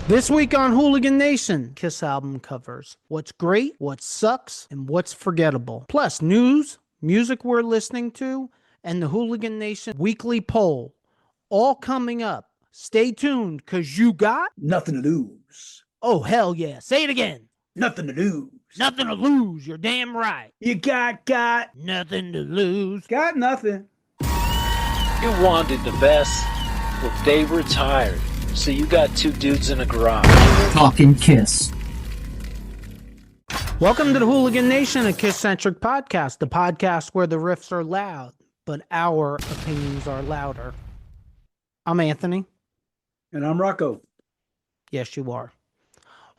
This week on Hooligan Nation, KISS album covers. What's great, what sucks, and what's forgettable. Plus news, music we're listening to, and the Hooligan Nation weekly poll. All coming up. Stay tuned, because you got... Nothing to lose. Oh, hell yeah. Say it again. Nothing to lose. Nothing to lose. You're damn right. You got nothing to lose. Got nothing. You wanted the best. Well, they retired. So you got two dudes in a garage. Talking KISS. Welcome to the Hooligan Nation, a KISS-Centric podcast, the podcast where the riffs are loud, but our opinions are louder. I'm Anthony. And I'm Rocco. Yes, you are.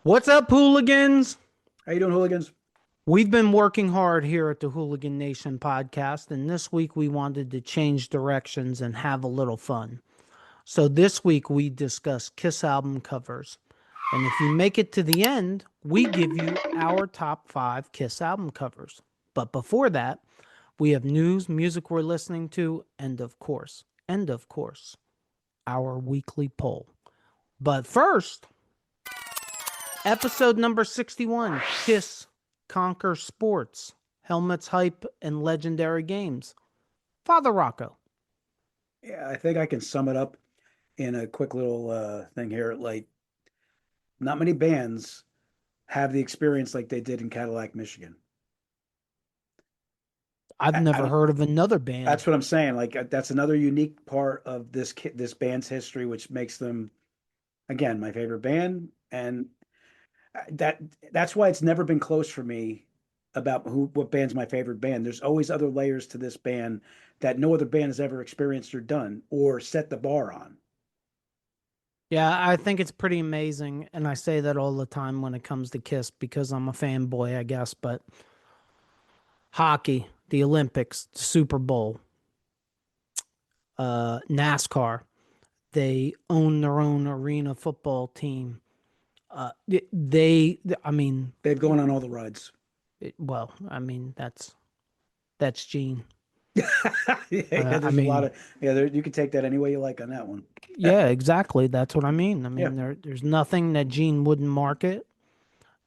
What's up, hooligans? How you doing, hooligans? We've been working hard here at the Hooligan Nation podcast, and this week we wanted to change directions and have a little fun. So this week we discuss KISS album covers. And if you make it to the end, we give you our top 5 KISS album covers. But before that, we have news, music we're listening to, and of course, our weekly poll. But first, episode number 61, KISS Conquer Sports, Helmets, Hype, and Legendary Games. Father Rocco. Yeah, I think I can sum it up in a quick little thing here. Like, not many bands have the experience like they did in Cadillac, Michigan. I've never heard of another band. That's what I'm saying. Like, that's another unique part of this band's history, which makes them, again, my favorite band. And that's why it's never been close for me about what band's my favorite band. There's always other layers to this band that no other band has ever experienced or done or set the bar on. Yeah, I think it's pretty amazing, and I say that all the time when it comes to KISS because I'm a fanboy, I guess, but hockey, the Olympics, the Super Bowl, NASCAR, they own their own arena football team. They've gone on all the rides. That's Gene. There's a lot of you can take that any way you like on that one. Yeah, exactly. That's what I mean. There's nothing that Gene wouldn't market,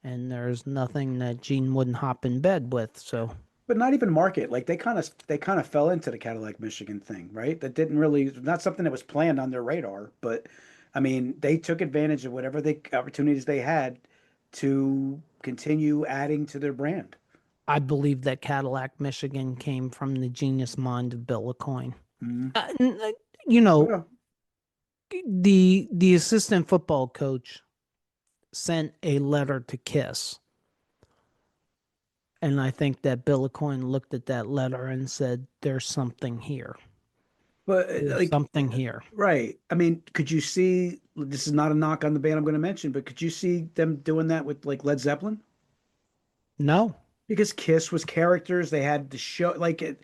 and there's nothing that Gene wouldn't hop in bed with. So, but not even market. Like they kind of fell into the Cadillac, Michigan thing, right? That didn't really not something that was planned on their radar, but I mean, they took advantage of whatever opportunities they had to continue adding to their brand. I believe that Cadillac, Michigan came from the genius mind of Bill Aucoin. The assistant football coach sent a letter to KISS. And I think that Bill Aucoin looked at that letter and said, there's something here. But something here. Right. I mean, could you see, this is not a knock on the band I'm going to mention, but could you see them doing that with like Led Zeppelin? No. Because KISS was characters. They had the show, like it.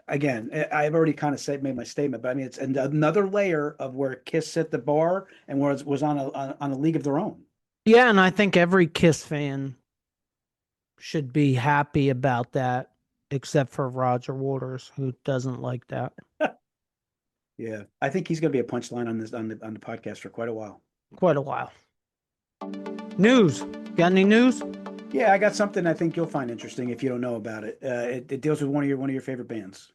Again, I've already kind of made my statement, but I mean, it's another layer of where KISS set the bar and was on a league of their own. Yeah, and I think every KISS fan should be happy about that, except for Roger Waters, who doesn't like that. Yeah, I think he's going to be a punchline on the podcast for quite a while. News. Got any news? Yeah, I got something I think you'll find interesting if you don't know about it. It deals with one of your favorite bands.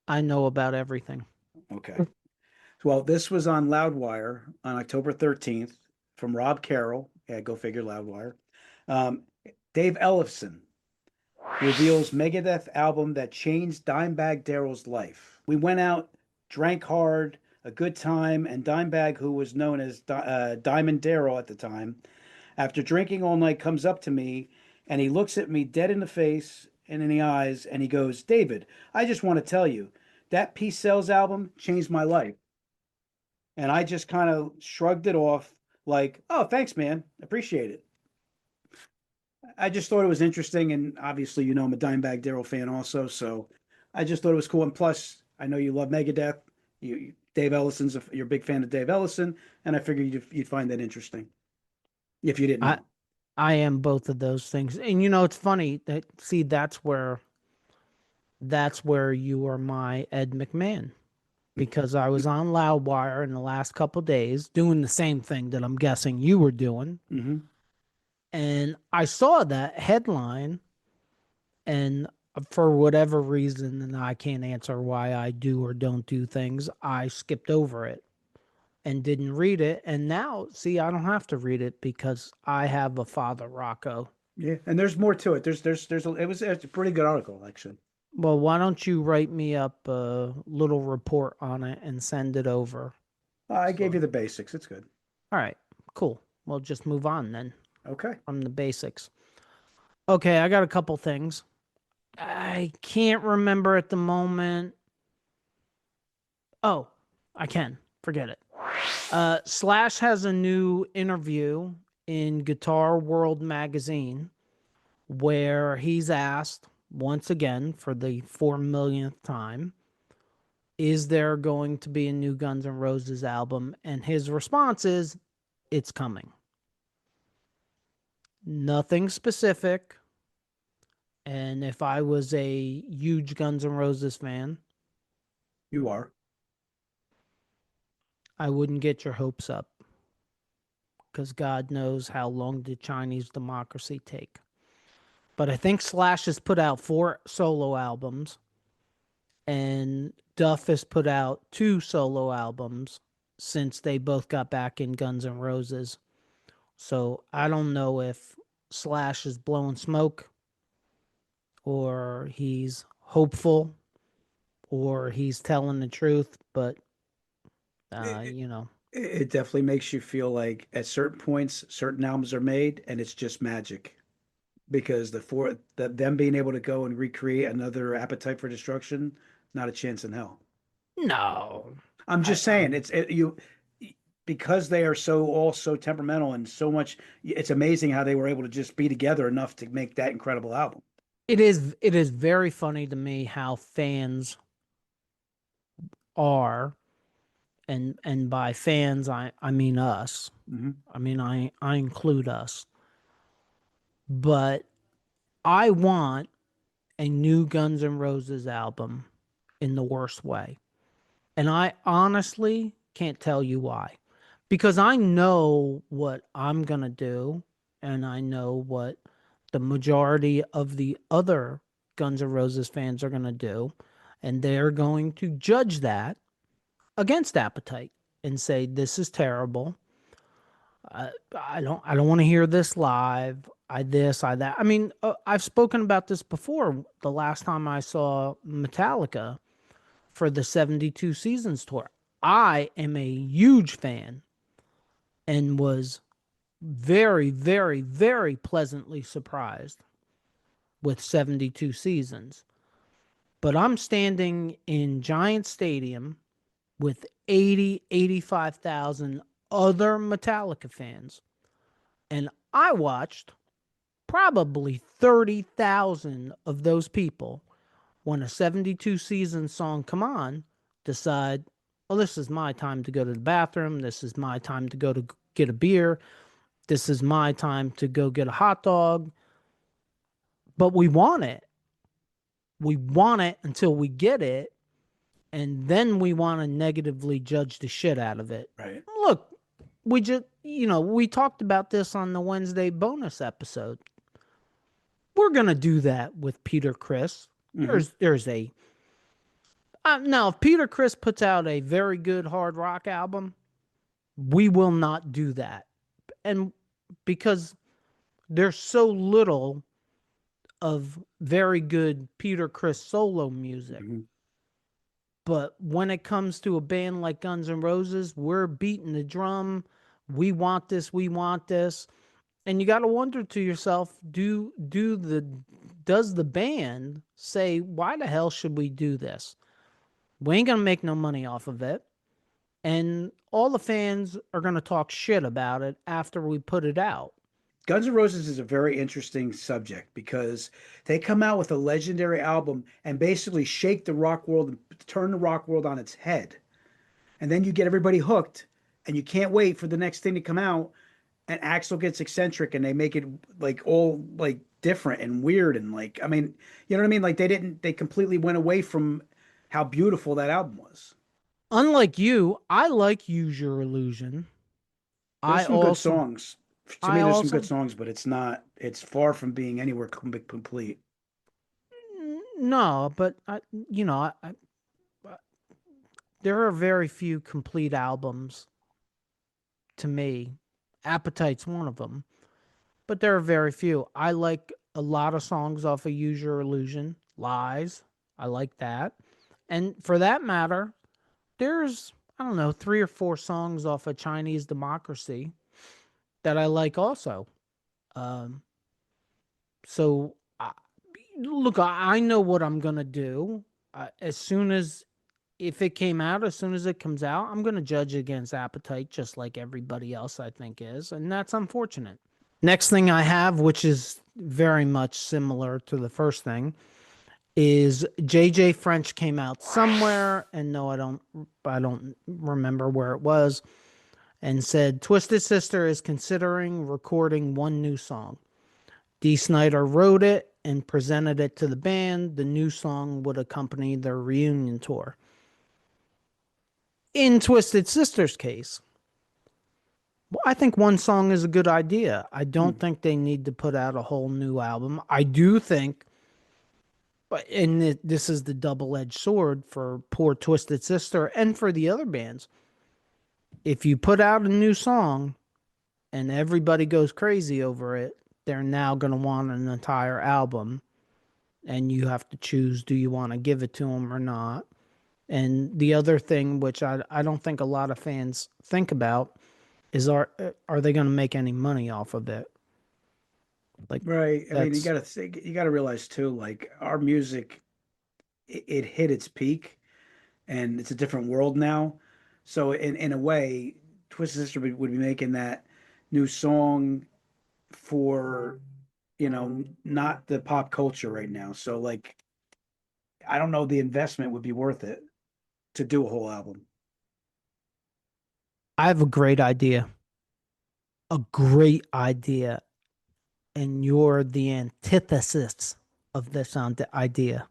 I know about everything. Okay. Well, this was on Loudwire on October 13th from Rob Carroll. Yeah, go figure, Loudwire. Dave Ellefson reveals Megadeth album that changed Dimebag Darrell's life. We went out, drank hard, a good time, and Dimebag, who was known as Diamond Darrell at the time, after drinking all night, comes up to me and he looks at me dead in the face and in the eyes and he goes, "David, I just want to tell you, that Peace Sells album changed my life." And I just kind of shrugged it off like, "Oh, thanks, man. Appreciate it." I just thought it was interesting. And obviously, I'm a Dimebag Darrell fan also. So I just thought it was cool. And plus, I know you love Megadeth. Dave Ellison's you're a big fan of Dave Ellison. And I figured you'd find that interesting. If you didn't know. I am both of those things. And it's funny that that's where you are my Ed McMahon. because I was on Loudwire in the last couple days doing the same thing that I'm guessing you were doing. Mm-hmm. And I saw that headline, and for whatever reason, and I can't answer why I do or don't do things, I skipped over it and didn't read it. And now, see, I don't have to read it because I have a Father Rocco. Yeah, and there's more to it. It's a pretty good article, actually. Well, why don't you write me up a little report on it and send it over? I gave you the basics. It's good. All right, cool. We'll just move on then Okay. from the basics. Okay, I got a couple things. I can't remember at the moment. Oh, I can. Forget it. Slash has a new interview in Guitar World magazine where he's asked once again for the 4 millionth time, is there going to be a new Guns N' Roses album? And his response is, it's coming. Nothing specific. And if I was a huge Guns N' Roses fan, You are. I wouldn't get your hopes up. Because God knows how long did Chinese democracy take. But I think Slash has put out 4 solo albums. And Duff has put out 2 solo albums since they both got back in Guns N' Roses. So I don't know if Slash is blowing smoke, or he's hopeful, or he's telling the truth, but you know. It definitely makes you feel like at certain points, certain albums are made, and it's just magic. Because them being able to go and recreate another Appetite for Destruction, not a chance in hell. No. I'm just saying, because they are so temperamental and so much. It's amazing how they were able to just be together enough to make that incredible album. It is very funny to me how fans are, and by fans I mean us. Mm-hmm. I mean I include us. But I want a new Guns N' Roses album in the worst way. And I honestly can't tell you why. Because I know what I'm going to do, and I know what the majority of the other Guns N' Roses fans are going to do, and they're going to judge that against Appetite and say this is terrible. I don't want to hear this live. I that. I mean, I've spoken about this before. The last time I saw Metallica for the 72 Seasons tour, I am a huge fan and was very, very, very pleasantly surprised with 72 Seasons. But I'm standing in Giant Stadium with 85,000 other Metallica fans. And I watched probably 30,000 of those people, when a 72 season song come on, decide, well, this is my time to go to the bathroom. This is my time to go to get a beer. This is my time to go get a hot dog. But we want it. We want it until we get it. And then we want to negatively judge the shit out of it. Right. Look, we just, we talked about this on the Wednesday bonus episode. We're going to do that with Peter Criss. Mm-hmm. There's a... now, if Peter Criss puts out a very good hard rock album, we will not do that. And because there's so little of very good Peter Criss solo music. Mm-hmm. But when it comes to a band like Guns N' Roses, we're beating the drum. We want this. We want this. And you got to wonder to yourself, does the band say, why the hell should we do this? We ain't going to make no money off of it. And all the fans are going to talk shit about it after we put it out. Guns N' Roses is a very interesting subject because they come out with a legendary album and basically shake the rock world and turn the rock world on its head. And then you get everybody hooked and you can't wait for the next thing to come out. And Axl gets eccentric and they make it like all like different and weird. And like, I mean, you know what I mean? Like they completely went away from how beautiful that album was. Unlike you, I like Use Your Illusion. There's I some good also, songs. To I me, there's some also, good songs, but it's far from being anywhere complete. no, but I- there are very few complete albums to me. Appetite's one of them, but there are very few. I like a lot of songs off of Use Your Illusion. Lies, I like that. And for that matter, there's, I don't know, 3 or 4 songs off of Chinese Democracy that I like also. Um, so, I, look, I know what I'm going to do. As soon as, if it came out, as soon as it comes out, I'm going to judge against Appetite just like everybody else I think is. And that's unfortunate. Next thing I have, which is very much similar to the first thing, is JJ French came out somewhere, and no, I don't remember where it was, and said Twisted Sister is considering recording one new song. Dee Snider wrote it and presented it to the band. The new song would accompany their reunion tour. In Twisted Sister's case, well, I think one song is a good idea. I don't think they need to put out a whole new album. I do think, and this is the double-edged sword for poor Twisted Sister and for the other bands. If you put out a new song and everybody goes crazy over it, they're now going to want an entire album, and you have to choose, do you want to give it to them or not? And the other thing, which I don't think a lot of fans think about, is are they going to make any money off of it? Like, Right. I mean, that's you gotta realize too, like our music, it hit its peak, and it's a different world now. So in a way, Twisted Sister would be making that new song for, not the pop culture right now. So like, I don't know, the investment would be worth it to do a whole album. I have a great idea. A great idea, and you're the antithesis of this idea.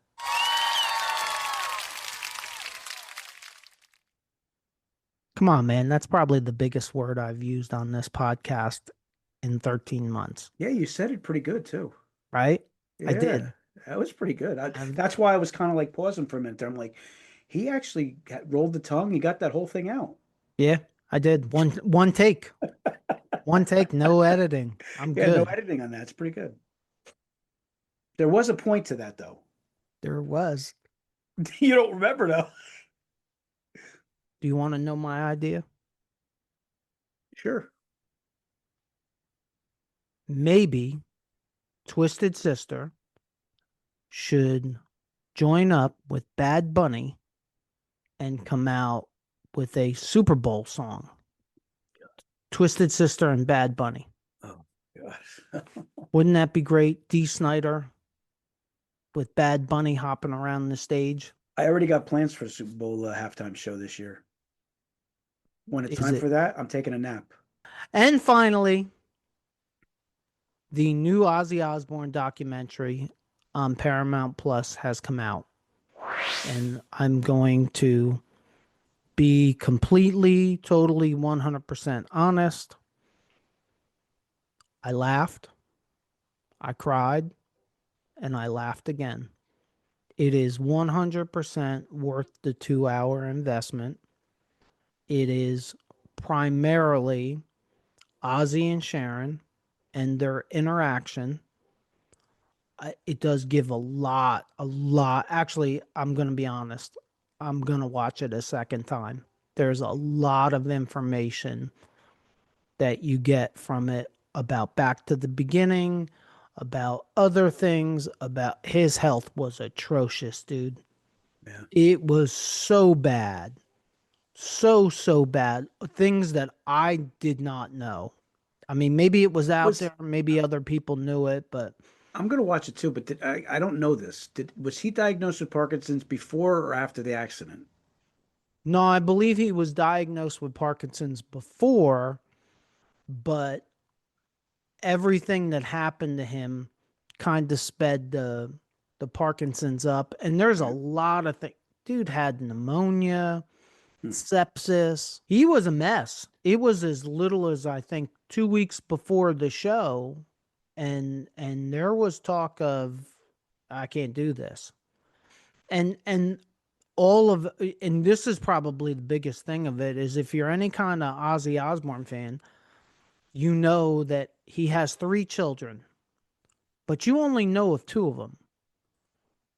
Come on, man. That's probably the biggest word I've used on this podcast in 13 months, Yeah, you said it pretty good too. right? I Yeah, did. that was pretty good. I've, That's why I was kind of like pausing for a minute there. I'm like, he actually rolled the tongue. He got that whole thing out. yeah, I did. One take. One take, no editing. I'm Yeah, no good. editing on that. It's pretty good. There was a point to that though. There was. You don't remember though. Do you want to know my idea? Sure. Maybe Twisted Sister should join up with Bad Bunny and come out with a Super Bowl song. Twisted Sister and Bad Bunny. Oh gosh. Wouldn't that be great? Dee Snider with Bad Bunny hopping around the stage. I already got plans for the Super Bowl halftime show this year. When it's Is time it? for that, I'm taking a nap. And finally, the new Ozzy Osbourne documentary on Paramount Plus has come out. And I'm going to be completely, totally, 100% honest. I laughed, I cried, and I laughed again. It is 100% worth the 2-hour investment. It is primarily Ozzy and Sharon and their interaction. It does give a lot. Actually, I'm going to be honest. I'm going to watch it a second time. There's a lot of information that you get from it about back to the beginning, about other things, about his health was atrocious, dude. Yeah. It was so bad. So bad. Things that I did not know. I mean, maybe it was out Was there, maybe other people knew it, but I'm gonna watch it too, but I don't know this. Was he diagnosed with Parkinson's before or after the accident? no, I believe he was diagnosed with Parkinson's before, but everything that happened to him kind of sped the Parkinson's up. And there's a lot of things. Dude had pneumonia. sepsis. He was a mess. It was as little as I think 2 weeks before the show, and there was talk of I can't do this. And all of and this is probably the biggest thing of it is if you're any kind of Ozzy Osbourne fan, you know that he has 3 children, but you only know of 2 of them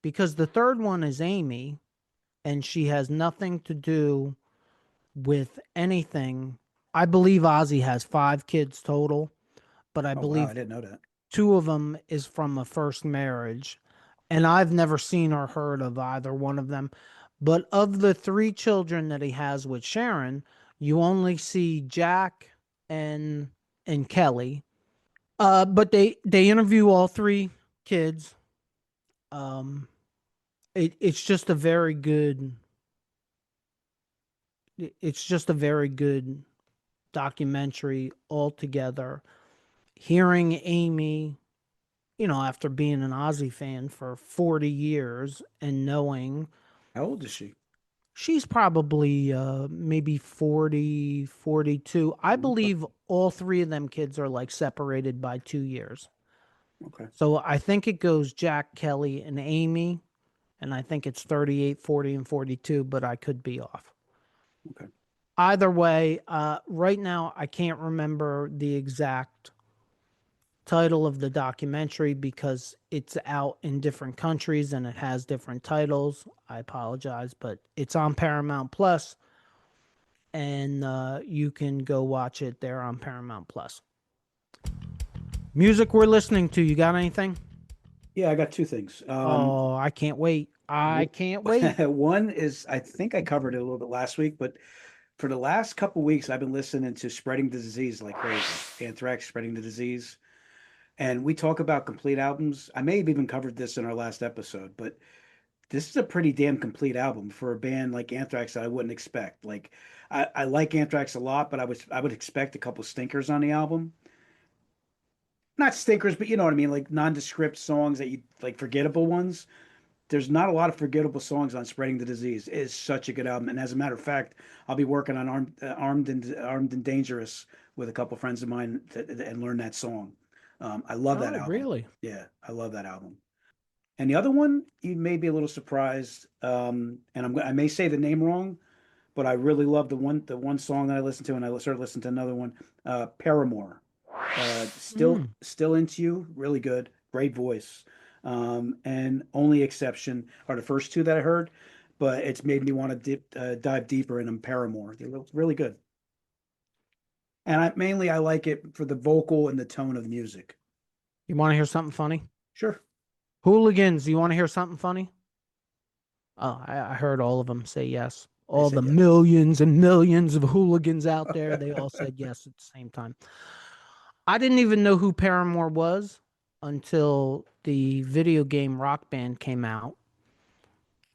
because the third one is Amy, and she has nothing to do with anything. I believe Ozzy has 5 kids total, but I Oh, wow. believe I didn't know that. 2 of them is from a first marriage, and I've never seen or heard of either one of them. But of the 3 children that he has with Sharon, you only see Jack and Kelly. But they interview all 3 kids. It's just a very good. It's just a very good documentary altogether. Hearing Amy, after being an Ozzy fan for 40 years and knowing How old is she? she's probably maybe 40, 42. I Okay. believe all 3 of them kids are like separated by 2 years. Okay. So I think it goes Jack, Kelly, and Amy, and I think it's 38, 40, and 42, but I could be off. Okay. Either way, right now I can't remember the exact title of the documentary because it's out in different countries and it has different titles. I apologize, but it's on Paramount Plus, and you can go watch it there on Paramount Plus. Music we're listening to, you got anything? Yeah, I got 2 things. Oh, I can't wait. I can't wait. One is, I think I covered it a little bit last week, but for the last couple weeks, I've been listening to Spreading the Disease like crazy. Anthrax, Spreading the Disease. And we talk about complete albums. I may have even covered this in our last episode, but this is a pretty damn complete album for a band like Anthrax that I wouldn't expect. Like, I like Anthrax a lot, but I would expect a couple stinkers on the album. Not stinkers, but you know what I mean, like nondescript songs that you like, forgettable ones. There's not a lot of forgettable songs on Spreading the Disease. It is such a good album, and as a matter of fact, I'll be working on Armed and Dangerous with a couple friends of mine and learn that song. I love that album. Really? Yeah, I love that album. And the other one, you may be a little surprised, and I may say the name wrong, but I really love the one song that I listened to, and I started listening to another one, Paramore. Still Into You, really good, great voice. And only exception are the first 2 that I heard, but it's made me want to dive deeper in them. Paramore, they're really good. And I like it for the vocal and the tone of the music. You want to hear something funny? Sure. Hooligans, you want to hear something funny? Oh, I heard all of them say yes. All said the yes. millions and millions of hooligans out there, they all said yes at the same time. I didn't even know who Paramore was until the video game Rock Band came out.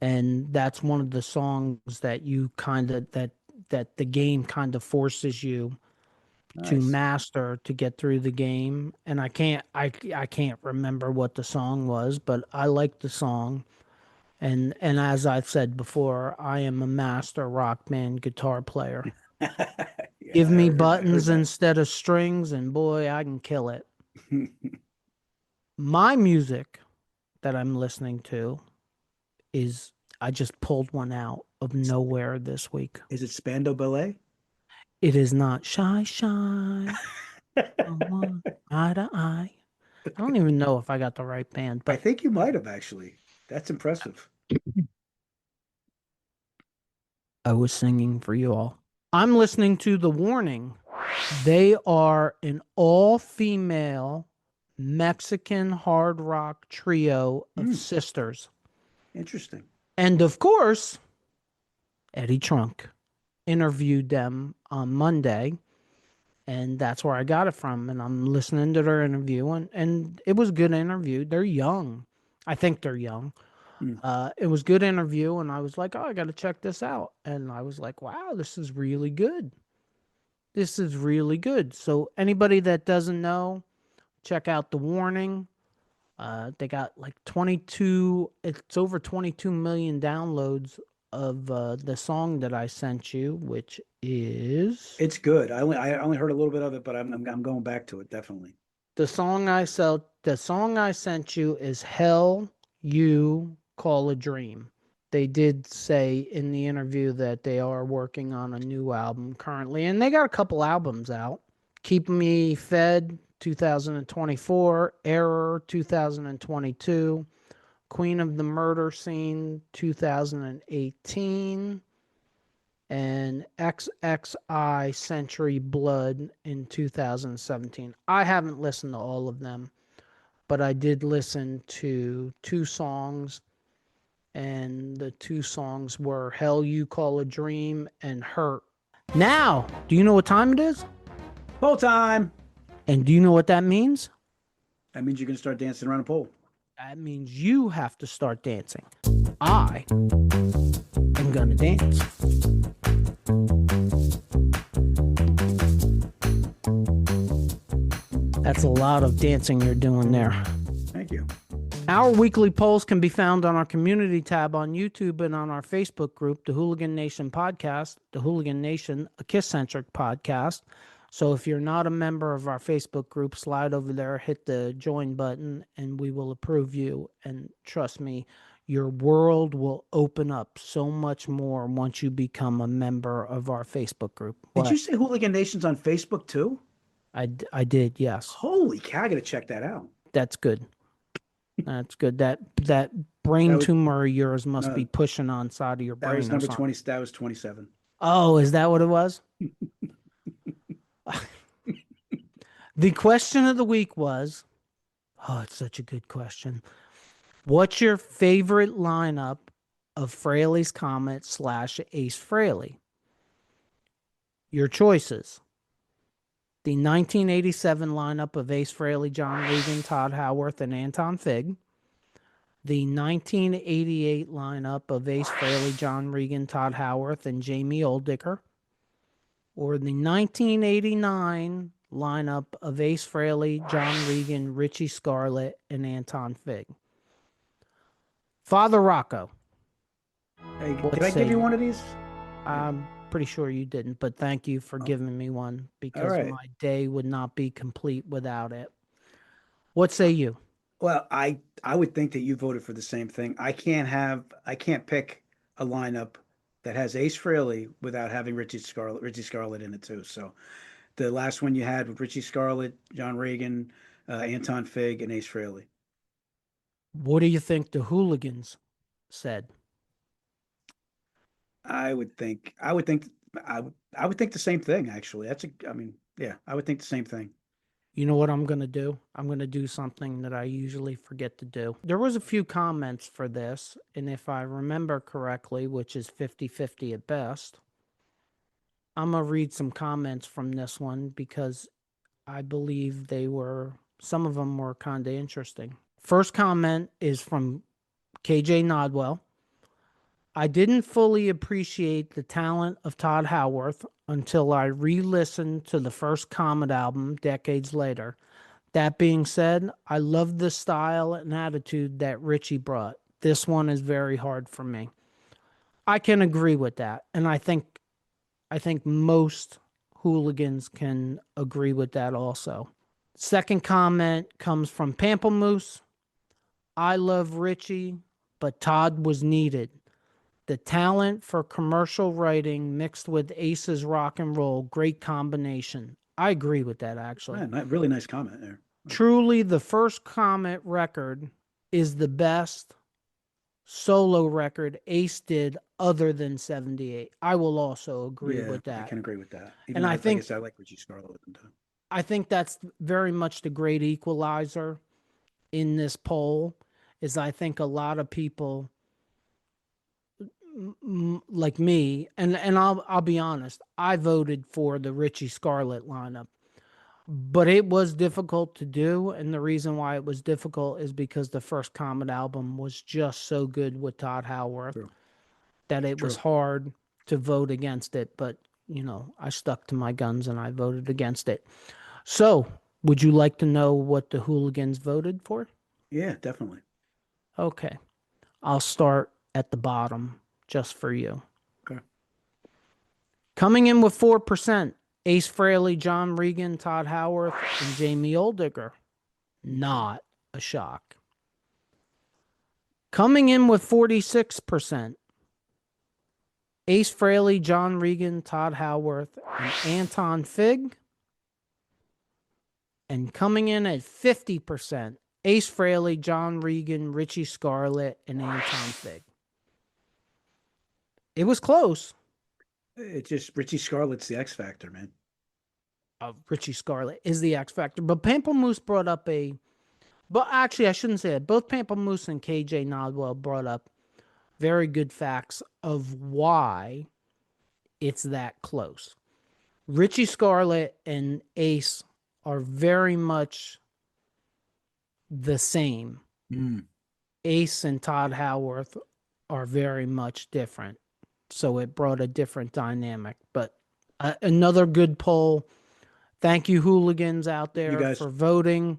And that's one of the songs that you that the game kind of forces you to Nice. master to get through the game. And I can't remember what the song was, but I like the song. And as I've said before, I am a master Rock Band guitar player. Yeah, Give I me heard buttons that. instead of strings, and boy, I can kill it. My music that I'm listening to is I just pulled one out of nowhere this week. Is it Spando Ballet? It is not Shy Shy. Eye to eye. I don't even know if I got the right band, I but think you might have actually. That's impressive. I was singing for you all. I'm listening to The Warning. They are an all-female Mexican hard rock trio of sisters. Interesting. And of course, Eddie Trunk interviewed them on Monday, and that's where I got it from. And I'm listening to their interview, and it was a good interview. They're young. I think they're young. It was a good interview, and I was like, oh, I got to check this out. And I was like, wow, this is really good. This is really good. So anybody that doesn't know, check out The Warning. They got like 22, it's over 22 million downloads of the song that I sent you, which is It's good. I only heard a little bit of it, but I'm going back to it definitely. the song I sell. The song I sent you is "Hell You Call a Dream." They did say in the interview that they are working on a new album currently, and they got a couple albums out. Keep Me Fed 2024, Error 2022, Queen of the Murder Scene 2018, and XXI Century Blood in 2017. I haven't listened to all of them, but I did listen to two songs, and the two songs were Hell You Call a Dream and Hurt. Now, do you know what time it is? Poll time. And do you know what that means? That means you're gonna start dancing around a pole. That means you have to start dancing. I am gonna dance. That's a lot of dancing you're doing there. Thank you. Our weekly polls can be found on our community tab on YouTube and on our Facebook group, the Hooligan Nation Podcast, the Hooligan Nation, a KISS-Centric podcast. So if you're not a member of our Facebook group, slide over there, hit the join button, and we will approve you. And trust me, your world will open up so much more once you become a member of our Facebook group. Did you say Hooligan Nation's on Facebook too? I did, yes. Holy cow, I gotta check that out. That's good. That's good. That brain That was- tumor of yours must be pushing on side of your brain. That was or number something. 20. That was 27. Oh, is that what it was? The question of the week was, oh, it's such a good question. What's your favorite lineup of Frehley's Comet / Ace Frehley? Your choices. The 1987 lineup of Ace Frehley, John Regan, Todd Howarth, and Anton Fig. The 1988 lineup of Ace Frehley, John Regan, Todd Howarth, and Jamie Oldicker. Or the 1989 lineup of Ace Frehley, John Regan, Richie Scarlett, and Anton Fig. Father Rocco. Hey, What did I say give you you? one of these? I'm pretty sure you didn't, but thank you for giving me one because right. my day would not be complete without it. What say you? Well, I would think that you voted for the same thing. I can't pick a lineup that has Ace Frehley without having Richie Scarlett in it too. So the last one you had with Richie Scarlett, John Regan, Anton Fig, and Ace Frehley. What do you think the hooligans said? I would think I would think the same thing actually. I would think the same thing. You know what I'm going to do? I'm going to do something that I usually forget to do. There was a few comments for this, and if I remember correctly, which is 50-50 at best, I'm going to read some comments from this one because I believe some of them were kind of interesting. First comment is from KJ Nodwell. I didn't fully appreciate the talent of Todd Howarth until I re-listened to the first Comet album decades later. That being said, I love the style and attitude that Richie brought. This one is very hard for me. I can agree with that, and I think most hooligans can agree with that also. Second comment comes from Pamplemousse. I love Richie, but Todd was needed. The talent for commercial writing mixed with Ace's rock and roll, great combination. I agree with that, actually. Man, really nice comment there. Truly, the first Comet record is the best solo record Ace did other than 78. I will also agree with that. I can agree with that. And I think I like Richie Scarlett too. I think that's very much the great equalizer in this poll is I think a lot of people like me, and I'll be honest, I voted for the Richie Scarlett lineup, but it was difficult to do, and the reason why it was difficult is because the first Comet album was just so good with Todd Howarth that it was hard to vote against it, but I stuck to my guns and I voted against it. So, would you like to know what the hooligans voted for? Yeah, definitely. Okay. I'll start at the bottom. just for you. Okay. Coming in with 4%, Ace Frehley, John Regan, Todd Howarth, and Jamie Oldiger. Not a shock. Coming in with 46%, Ace Frehley, John Regan, Todd Howarth, and Anton Fig. And coming in at 50%, Ace Frehley, John Regan, Richie Scarlett, and Anton Fig. It was close. It's just Richie Scarlett's the X factor, man. Richie Scarlett is the X factor. But Pamplemousse brought up but actually I shouldn't say it. Both Pamplemousse and KJ Nodwell brought up very good facts of why it's that close. Richie Scarlett and Ace are very much the same. Ace and Todd Howarth are very much different. So it brought a different dynamic. But another good poll. Thank you, hooligans out there, for voting.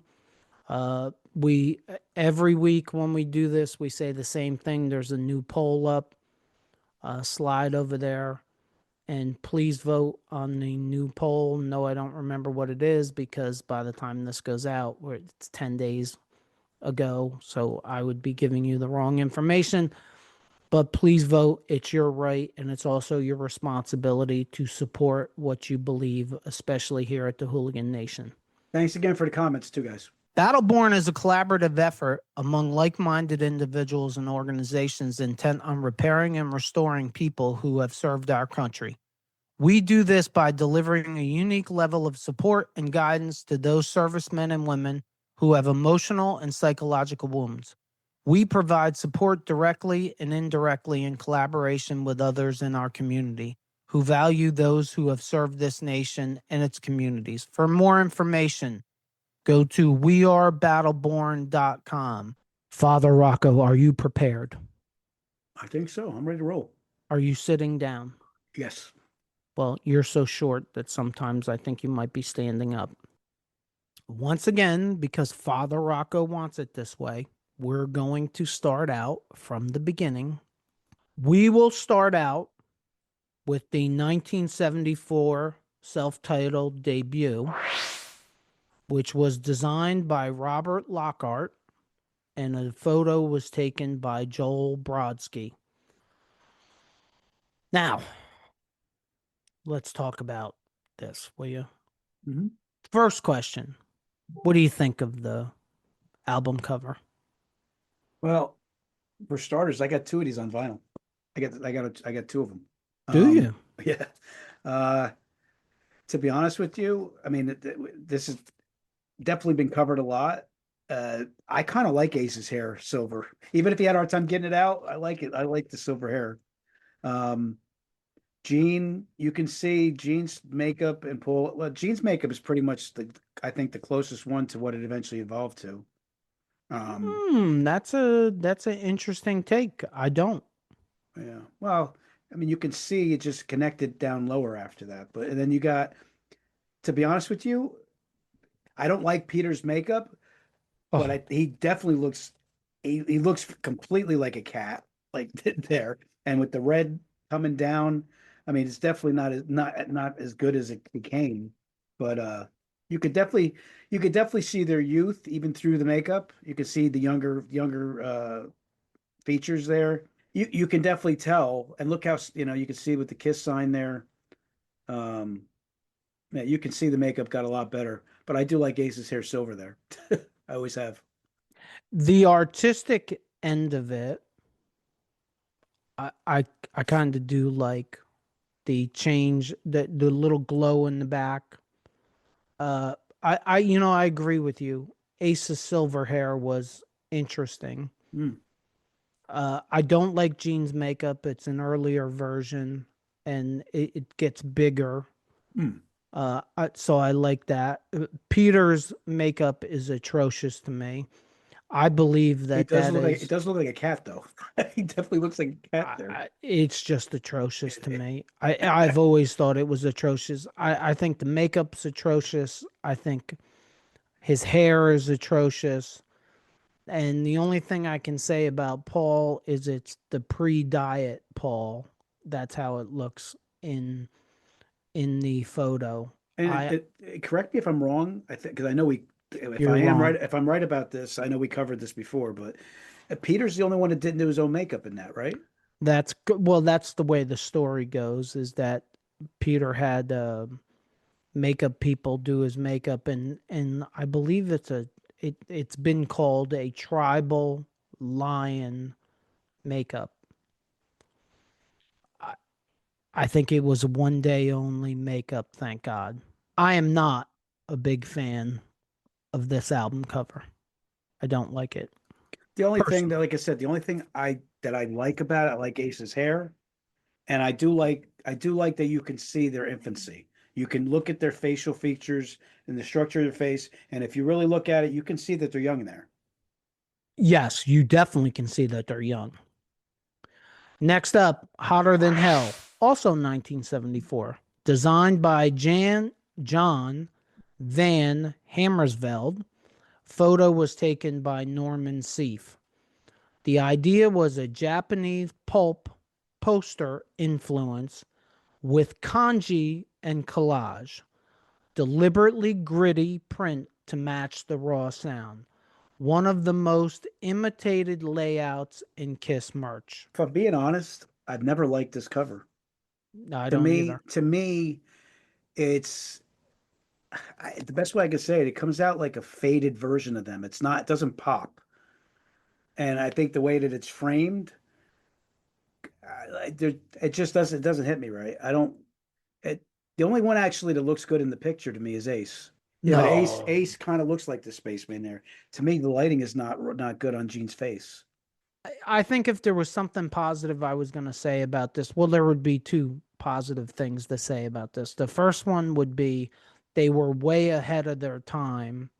We every week when we do this, we say the same thing. There's a new poll up. Slide over there. And please vote on the new poll. No, I don't remember what it is because by the time this goes out, it's 10 days ago. So I would be giving you the wrong information. But please vote. It's your right. And it's also your responsibility to support what you believe, especially here at the Hooligan Nation. Thanks again for the comments too, guys. Battleborn is a collaborative effort among like-minded individuals and organizations intent on repairing and restoring people who have served our country. We do this by delivering a unique level of support and guidance to those servicemen and women who have emotional and psychological wounds. We provide support directly and indirectly in collaboration with others in our community who value those who have served this nation and its communities. For more information, go to wearebattleborn.com. Father Rocco, are you prepared? I think so. I'm ready to roll. Are you sitting down? Yes. Well, you're so short that sometimes I think you might be standing up. Once again, because Father Rocco wants it this way, we're going to start out from the beginning. We will start out with the 1974 self-titled debut, which was designed by Robert Lockhart, and a photo was taken by Joel Brodsky. Now, let's talk about this, will you? Mm-hmm. First question. What do you think of the album cover? Well, for starters, I got two of these on vinyl. I got two of them. Do you? Yeah. To be honest with you, I mean, this has definitely been covered a lot. I kind of like Ace's hair silver, even if he had a hard time getting it out. I like it. I like the silver hair. Gene, you can see Gene's makeup and Paul. Well, Gene's makeup is pretty much I think the closest one to what it eventually evolved to. That's an interesting take. I don't. Yeah. Well, I mean, you can see it just connected down lower after that. But and then you got, to be honest with you, I don't like Peter's makeup, but he definitely looks. He looks completely like a cat, like there, and with the red coming down. I mean, it's definitely not as good as it became, but you could definitely see their youth even through the makeup. You could see the younger features there. You can definitely tell, and look how you can see with the KISS sign there. Yeah, you can see the makeup got a lot better. But I do like Ace's hair silver there. I always have. The artistic end of it, I kind of do like the change, the little glow in the back. I agree with you. Ace's silver hair was interesting. I don't like Gene's makeup. It's an earlier version, and it gets bigger. So I like that. Peter's makeup is atrocious to me. I believe that it does look like a cat, though. He definitely looks like a cat there. It's just atrocious to me. I've always thought it was atrocious. I think the makeup's atrocious. I think his hair is atrocious. And the only thing I can say about Paul is it's the pre-diet Paul. That's how it looks in the photo. And I correct me if I'm wrong. I think because I know if You're I am right, wrong. if I'm right about this, I know we covered this before, but Peter's the only one that didn't do his own makeup in that, right? Well, that's the way the story goes, is that Peter had makeup people do his makeup, and I believe it's been called a tribal lion makeup. I, I think it was a 1 day only makeup, thank God. I am not a big fan of this album cover. I don't like it The only thing that, personally. like I said, the only thing I like about it, I like Ace's hair, and I do like that you can see their infancy. You can look at their facial features and the structure of their face, and if you really look at it, you can see that they're young there. Yes, you definitely can see that they're young. Next up, Hotter Than Hell, also 1974, designed by John Van Hammersveld. Photo was taken by Norman Seeff. The idea was a Japanese pulp poster influence with kanji and collage, deliberately gritty print to match the raw sound. One of the most imitated layouts in Kiss merch. If I'm being honest, I've never liked this cover. I To don't me, either. to me, it's the best way I could say it. It comes out like a faded version of them. It's not. It doesn't pop. And I think the way that it's framed, it just doesn't hit me right. I don't. It The only one actually that looks good in the picture to me is Ace. Yeah, but Ace No. Ace kind of looks like the spaceman there. To me, the lighting is not good on Gene's face. I think if there was something positive I was going to say about this, well, there would be two positive things to say about this. The first one would be they were way ahead of their time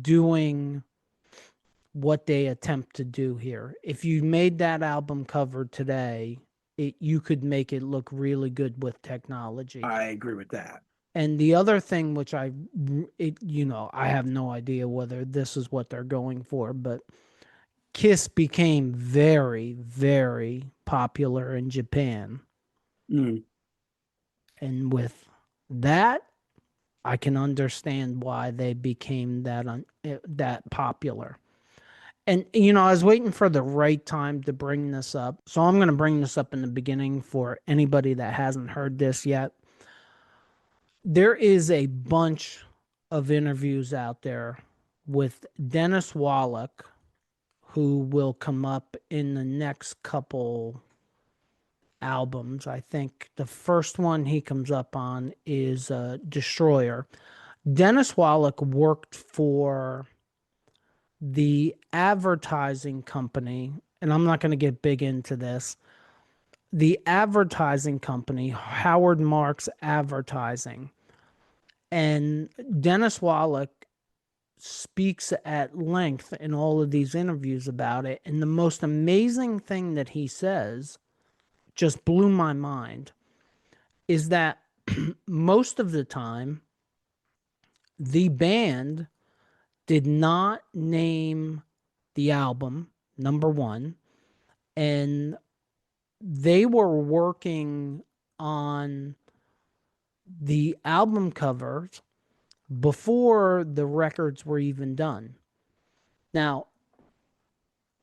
doing what they attempt to do here. If you made that album cover today, you could make it look really good with technology. I agree with that. And the other thing, which I have no idea whether this is what they're going for, but Kiss became very, very popular in Japan. Mm. And with that, I can understand why they became that popular. And I was waiting for the right time to bring this up. So I'm going to bring this up in the beginning for anybody that hasn't heard this yet. There is a bunch of interviews out there with Dennis Wallach, who will come up in the next couple albums. I think the first one he comes up on is Destroyer. Dennis Wallach worked for the advertising company, and I'm not going to get big into this. The advertising company, Howard Marks Advertising, and Dennis Wallach speaks at length in all of these interviews about it. And the most amazing thing that he says just blew my mind is that most of the time, the band did not name the album, number one, and they were working on the album covers before the records were even done. Now,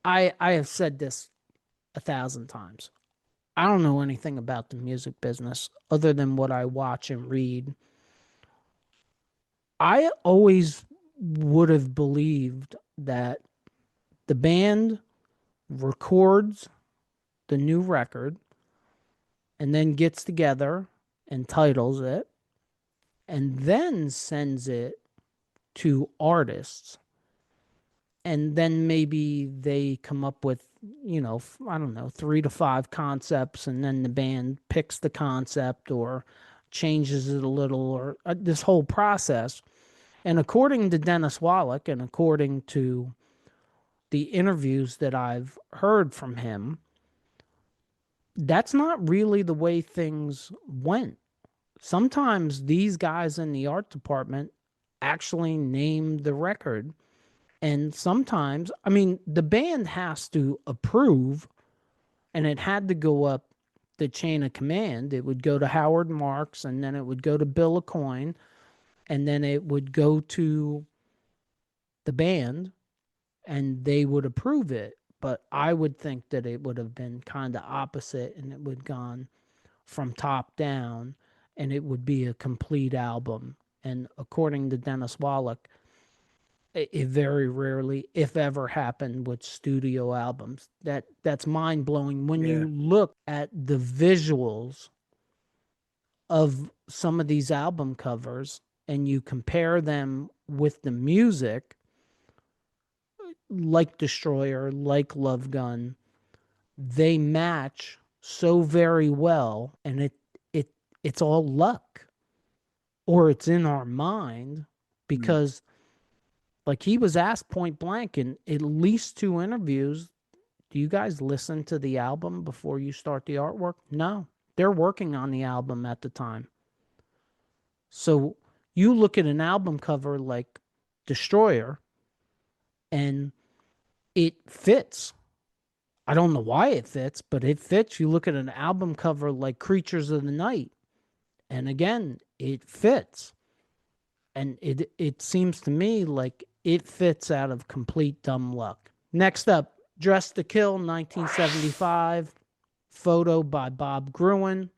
I have said this 1,000 times. I don't know anything about the music business other than what I watch and read. I always would have believed that the band records the new record and then gets together and titles it and then sends it to artists. And then maybe they come up with, I don't know, 3 to 5 concepts, and then the band picks the concept or changes it a little, or this whole process. And according to Dennis Wallach, and according to the interviews that I've heard from him, that's not really the way things went. Sometimes these guys in the art department actually named the record And sometimes, I mean, the band has to approve, and it had to go up the chain of command. It would go to Howard Marks, and then it would go to Bill Aucoin, and then it would go to the band, and they would approve it. But I would think that it would have been kind of opposite, and it would gone from top down, and it would be a complete album. And according to Dennis Wallach, it very rarely, if ever, happened with studio albums. That's mind blowing when Yeah. you look at the visuals of some of these album covers and you compare them with the music, like Destroyer, like Love Gun. They match so very well, and it's all luck, or it's in our mind, because like he was asked point blank in at least 2 interviews, do you guys listen to the album before you start the artwork? No, they're working on the album at the time. So you look at an album cover like Destroyer, and it fits. I don't know why it fits, but it fits. You look at an album cover like Creatures of the Night, and again, it fits. And it seems to me like it fits out of complete dumb luck. Next up, Dress to Kill, 1975, photo by Bob Gruen.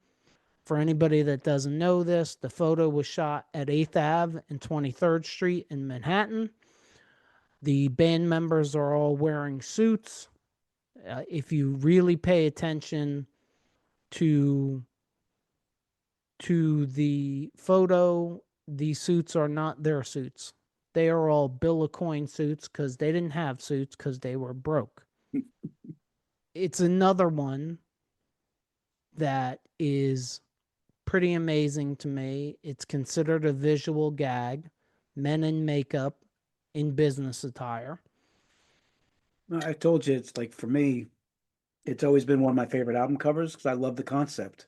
For anybody that doesn't know this, the photo was shot at 8th Ave and 23rd Street in Manhattan. The band members are all wearing suits. If you really pay attention to the photo, the suits are not their suits. They are all Bill Aucoin suits because they didn't have suits because they were broke. It's another one that is pretty amazing to me. It's considered a visual gag. Men in makeup in business attire. No, I told you, it's like, for me, it's always been one of my favorite album covers because I love the concept.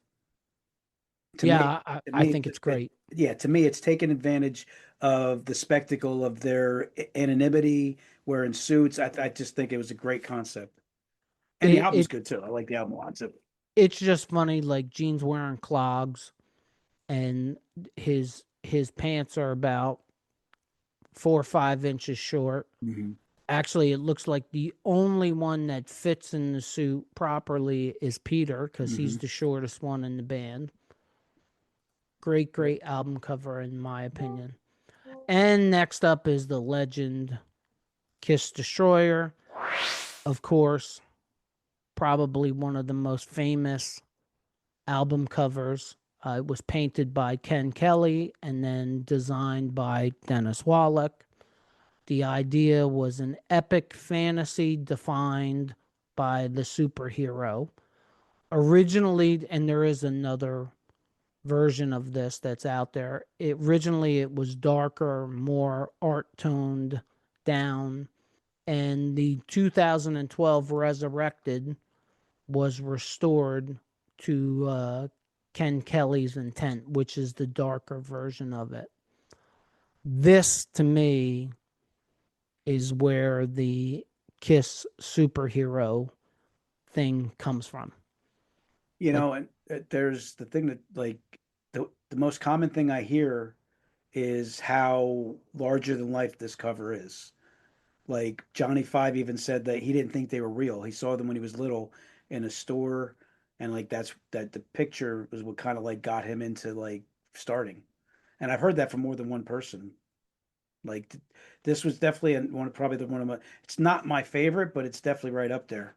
To me, Yeah, I think it's great. yeah, to me, it's taken advantage of the spectacle of their anonymity, wearing suits. I just think it was a great concept. And the album's good too. I like the album a lot too. It's just funny, like Gene's wearing clogs, and his pants are about 4 or 5 inches short. Actually, it looks like the only one that fits in the suit properly is Peter, because he's the shortest one in the band. Great album cover, in my opinion. And next up is the legend Kiss Destroyer. Of course, probably one of the most famous album covers. It was painted by Ken Kelly and then designed by Dennis Wallach. The idea was an epic fantasy defined by the superhero. Originally, and there is another version of this that's out there. Originally, it was darker, more art toned down, and the 2012 Resurrected was restored to Ken Kelly's intent, which is the darker version of it. This, to me, is where the Kiss superhero thing comes from. You know, and there's the thing that, like, the most common thing I hear is how larger than life this cover is. Like, Johnny Five even said that he didn't think they were real. He saw them when he was little in a store, and like that the picture was what kind of like got him into like starting. And I've heard that from more than one person. Like, this was definitely probably one of my. It's not my favorite, but it's definitely right up there.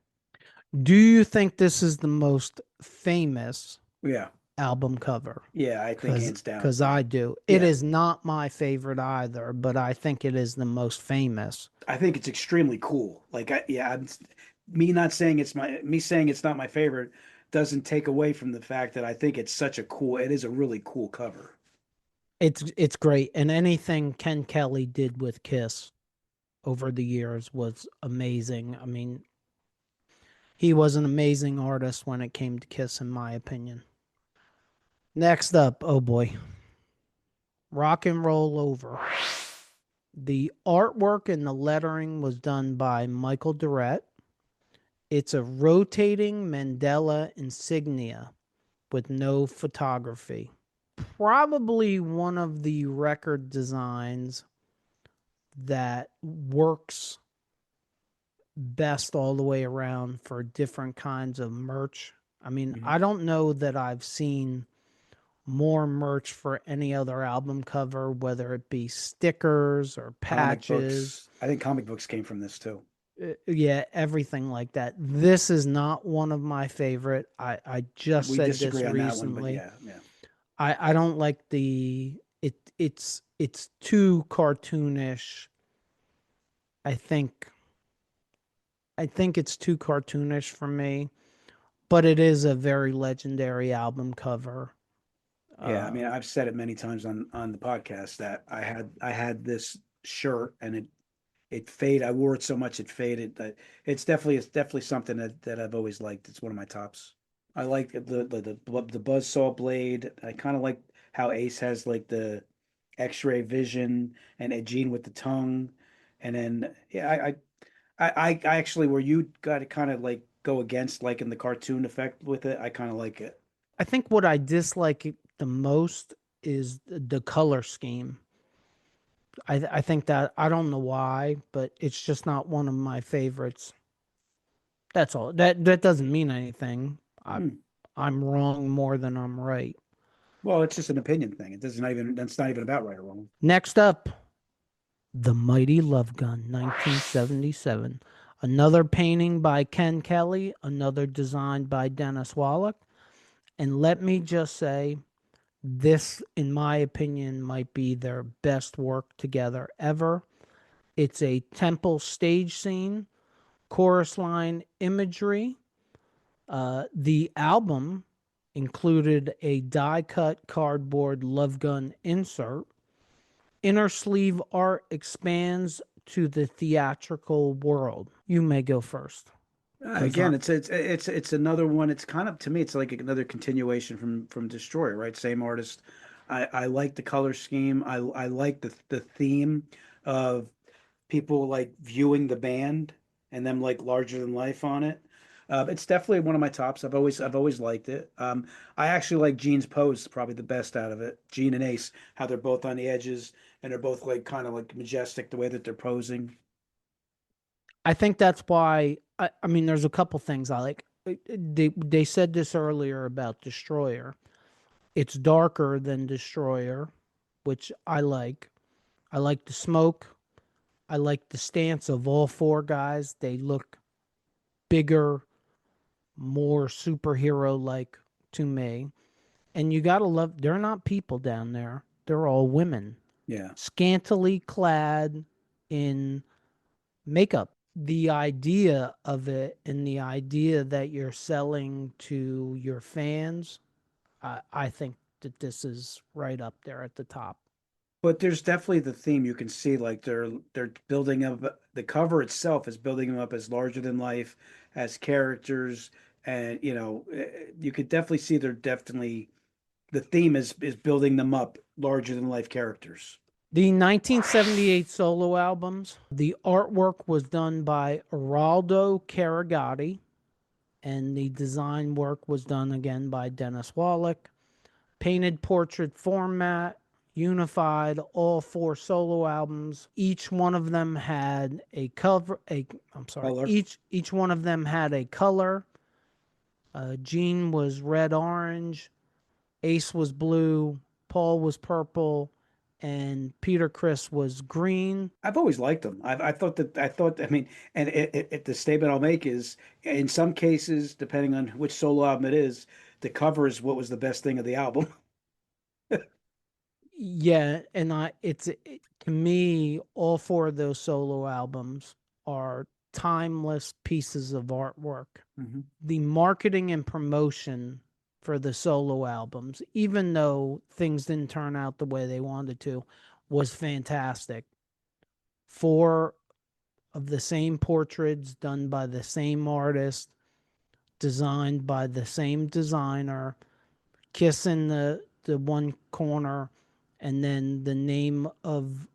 Do you think this is the most famous Yeah, album cover? yeah, I think hands down. Because I do. It Yeah. is not my favorite either, but I think it is the most famous. I think it's extremely cool. Like, me not saying me saying it's not my favorite doesn't take away from the fact that I think it's such a cool. It is a really cool cover. It's great, and anything Ken Kelly did with Kiss over the years was amazing. I mean, he was an amazing artist when it came to Kiss, in my opinion. Next up, oh boy, Rock and Roll Over. The artwork and the lettering was done by Michael Durrett. It's a rotating Mandela insignia with no photography. Probably one of the record designs that works best all the way around for different kinds of merch. I mean, Mhm. I don't know that I've seen more merch for any other album cover, whether it be stickers or Comic patches. books. I think comic books came from this too. Yeah, everything like that. This is not one of my favorite. I just We said this disagree on that one, but recently. yeah. I don't like it's too cartoonish. I think it's too cartoonish for me, but it is a very legendary album cover. Yeah, I mean, I've said it many times on the podcast that I had this shirt and it faded. I wore it so much it faded. That it's definitely something that I've always liked. It's one of my tops. I like the buzzsaw blade. I kind of like how Ace has like the X-ray vision and a Gene with the tongue, and then yeah, I actually where you got to kind of like go against like in the cartoon effect with it. I kind of like it. I think what I dislike the most is the color scheme. I think that I don't know why, but it's just not one of my favorites. That's all. That doesn't mean anything. Hmm. I'm wrong more than I'm right. Well, it's just an opinion thing. It doesn't even that's not even about right or wrong. Next up, The Mighty Love Gun, 1977. Another painting by Ken Kelly, another designed by Dennis Wallach. And let me just say, this, in my opinion, might be their best work together ever. It's a temple stage scene, chorus line imagery. The album included a die cut cardboard love gun insert. Inner sleeve art expands to the theatrical world. You may go first. 'Cause Again, it's another one. It's kind of to me, it's like another continuation from Destroyer, right? Same artist. I like the color scheme. I like the theme of people like viewing the band and them like larger than life on it. It's definitely one of my tops. I've always liked it. I actually like Gene's pose probably the best out of it. Gene and Ace, how they're both on the edges and they're both like kind of like majestic the way that they're posing. I think that's why. I mean, there's a couple things I like. They said this earlier about Destroyer. It's darker than Destroyer, which I like. I like the smoke. I like the stance of all four guys. They look bigger, more superhero like to me. And you gotta love. They're not people down there. They're all women, Yeah. scantily clad in makeup. The idea of it and the idea that you're selling to your fans, I think that this is right up there at the top. But there's definitely the theme you can see, like they're building up the cover itself is building them up as larger than life, as characters, and you could definitely see they're definitely the theme is building them up larger than life characters. The 1978 solo albums, the artwork was done by Araldo Caragatti, and the design work was done again by Dennis Wallach. Painted portrait format, unified all four solo albums. Each one of them had a cover. I'm sorry. Color. Each one of them had a color. Gene was red orange, Ace was blue, Paul was purple, and Peter Criss was green. I've always liked them. I mean, and the statement I'll make is, in some cases, depending on which solo album it is, the cover is what was the best thing of the album. Yeah, and to me, all four of those solo albums are timeless pieces of artwork. Mhm. The marketing and promotion for the solo albums, even though things didn't turn out the way they wanted to, was fantastic. Four of the same portraits done by the same artist, designed by the same designer, Kiss in the one corner, and then the name of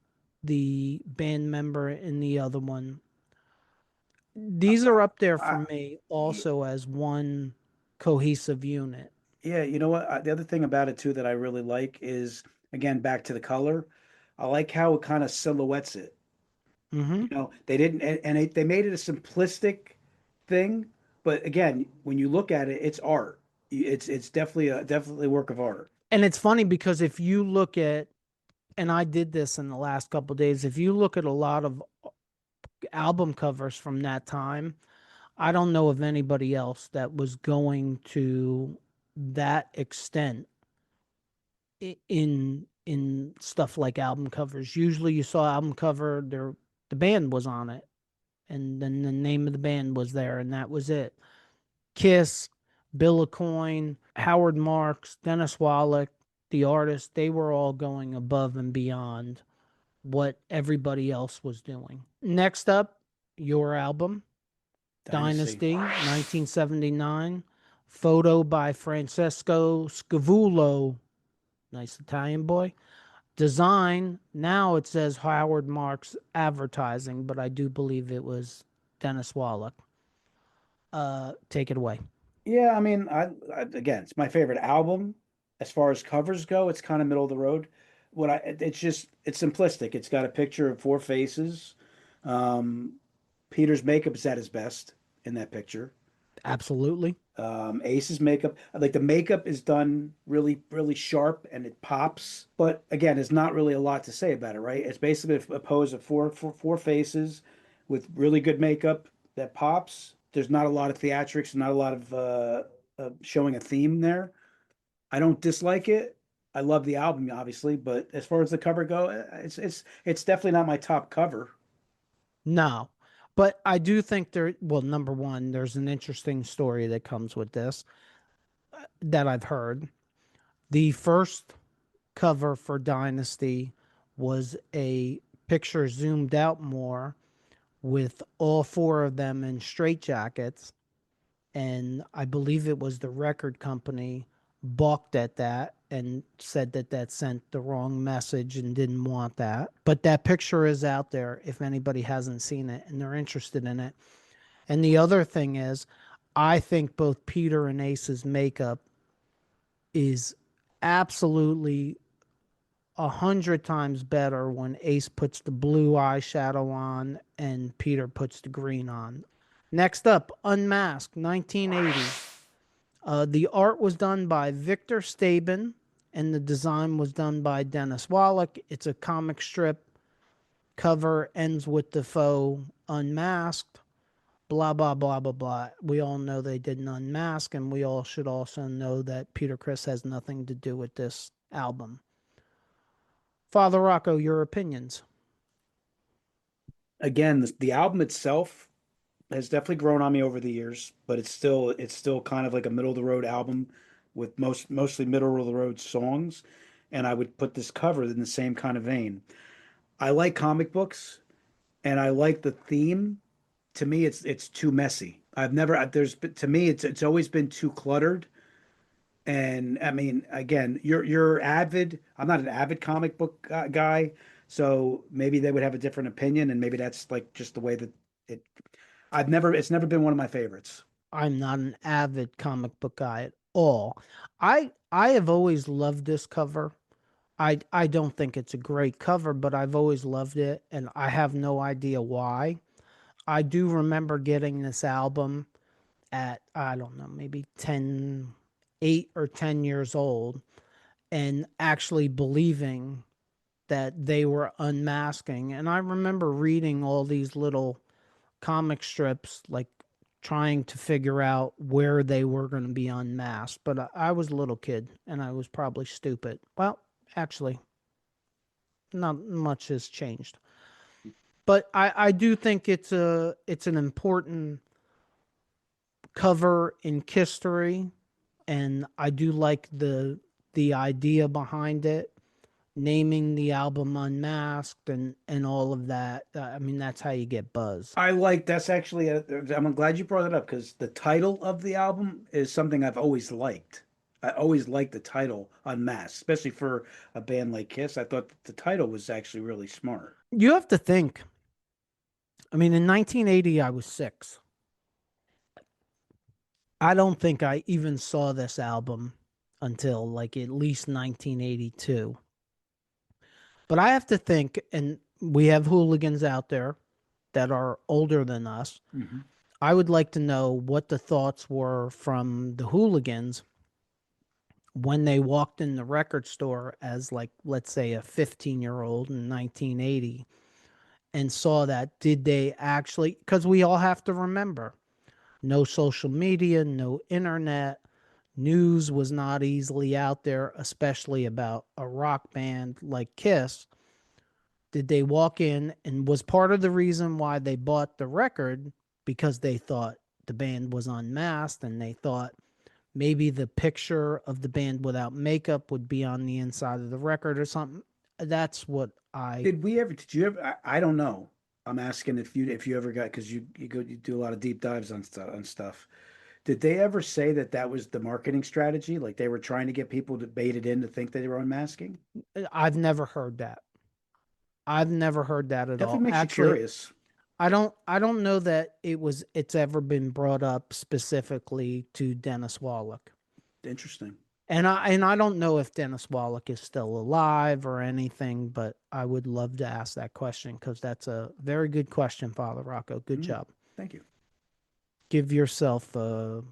the band member in the other one. These are up there for I, me also as one cohesive unit. yeah, you know what? The other thing about it too that I really like is, again, back to the color. I like how it kind of silhouettes it. Hmm. They didn't, and they made it a simplistic thing, but again, when you look at it, it's art. It's definitely a work of art. And it's funny because if you look at, and I did this in the last couple of days, if you look at a lot of album covers from that time, I don't know of anybody else that was going to that extent in stuff like album covers. Usually you saw album cover, the band was on it, and then the name of the band was there, and that was it. Kiss, Bill Coyne, Howard Marks, Dennis Wallach, the artist, they were all going above and beyond what everybody else was doing. Next up, your album, Dynasty. Dynasty, 1979. Photo by Francesco Scavullo. Nice Italian boy. Design, now it says Howard Marks Advertising, but I do believe it was Dennis Wallach. Take it away. Yeah, I mean, again, it's my favorite album. As far as covers go, it's kind of middle of the road. It's simplistic. It's got a picture of four faces. Um, Peter's makeup is at his best in that picture. Absolutely. Ace's makeup, like the makeup is done really, really sharp and it pops. But again, there's not really a lot to say about it, right? It's basically a pose of four faces with really good makeup that pops. There's not a lot of theatrics, not a lot of showing a theme there. I don't dislike it. I love the album, obviously, but as far as the cover go, it's definitely not my top cover. No. But I do think well, number one, there's an interesting story that comes with this that I've heard. The first cover for Dynasty was a picture zoomed out more with all four of them in straitjackets. And I believe it was the record company balked at that and said that that sent the wrong message and didn't want that. But that picture is out there if anybody hasn't seen it and they're interested in it. And the other thing is, I think both Peter and Ace's makeup is absolutely 100 times better when Ace puts the blue eyeshadow on and Peter puts the green on. Next up, Unmasked, 1980. The art was done by Victor Staben and the design was done by Dennis Wallach. It's a comic strip. Cover ends with Defoe unmasked. Blah, blah, blah, blah, blah. We all know they didn't unmask, and we all should also know that Peter Criss has nothing to do with this album. Father Rocco, your opinions? Again, the album itself has definitely grown on me over the years, but it's still kind of like a middle of the road album with mostly middle of the road songs, and I would put this cover in the same kind of vein. I like comic books and I like the theme. To me, it's too messy. I've never there's to me it's always been too cluttered. And I mean, again, you're avid. I'm not an avid comic book guy, so maybe they would have a different opinion, and maybe that's like just the way that it. It's never been one of my favorites. I'm not an avid comic book guy at all. I have always loved this cover. I don't think it's a great cover, but I've always loved it, and I have no idea why. I do remember getting this album at, I don't know, maybe 8 or 10 years old, and actually believing that they were unmasking. And I remember reading all these little comic strips, like trying to figure out where they were going to be unmasked. But I was a little kid and I was probably stupid. Well, actually, not much has changed. But I do think it's an important cover in history, and I do like the idea behind it, naming the album Unmasked and all of that. I mean, that's how you get buzz. I like that's actually I'm glad you brought it up because the title of the album is something I've always liked. I always liked the title Unmasked, especially for a band like Kiss. I thought the title was actually really smart. You have to think. I mean, in 1980, I was 6. I don't think I even saw this album until like at least 1982. But I have to think, and we have hooligans out there that are older than us. Mhm. I would like to know what the thoughts were from the hooligans when they walked in the record store as, like, let's say a 15-year-old in 1980 and saw that. Did they actually, because we all have to remember, no social media, no internet, news was not easily out there, especially about a rock band like Kiss. Did they walk in, and was part of the reason why they bought the record because they thought the band was unmasked and they thought maybe the picture of the band without makeup would be on the inside of the record or something? That's what I. Did you ever, I don't know. I'm asking if you ever got, because you do a lot of deep dives on stuff. Did they ever say that that was the marketing strategy? Like they were trying to get people to bait it in to think that they were unmasking? I've never heard that. I've never heard that at all. Definitely makes you Actually, curious. I don't know that it's ever been brought up specifically to Dennis Wallach. Interesting. And I don't know if Dennis Wallach is still alive or anything, but I would love to ask that question because that's a very good question, Father Rocco. Good job. Thank you. Give yourself a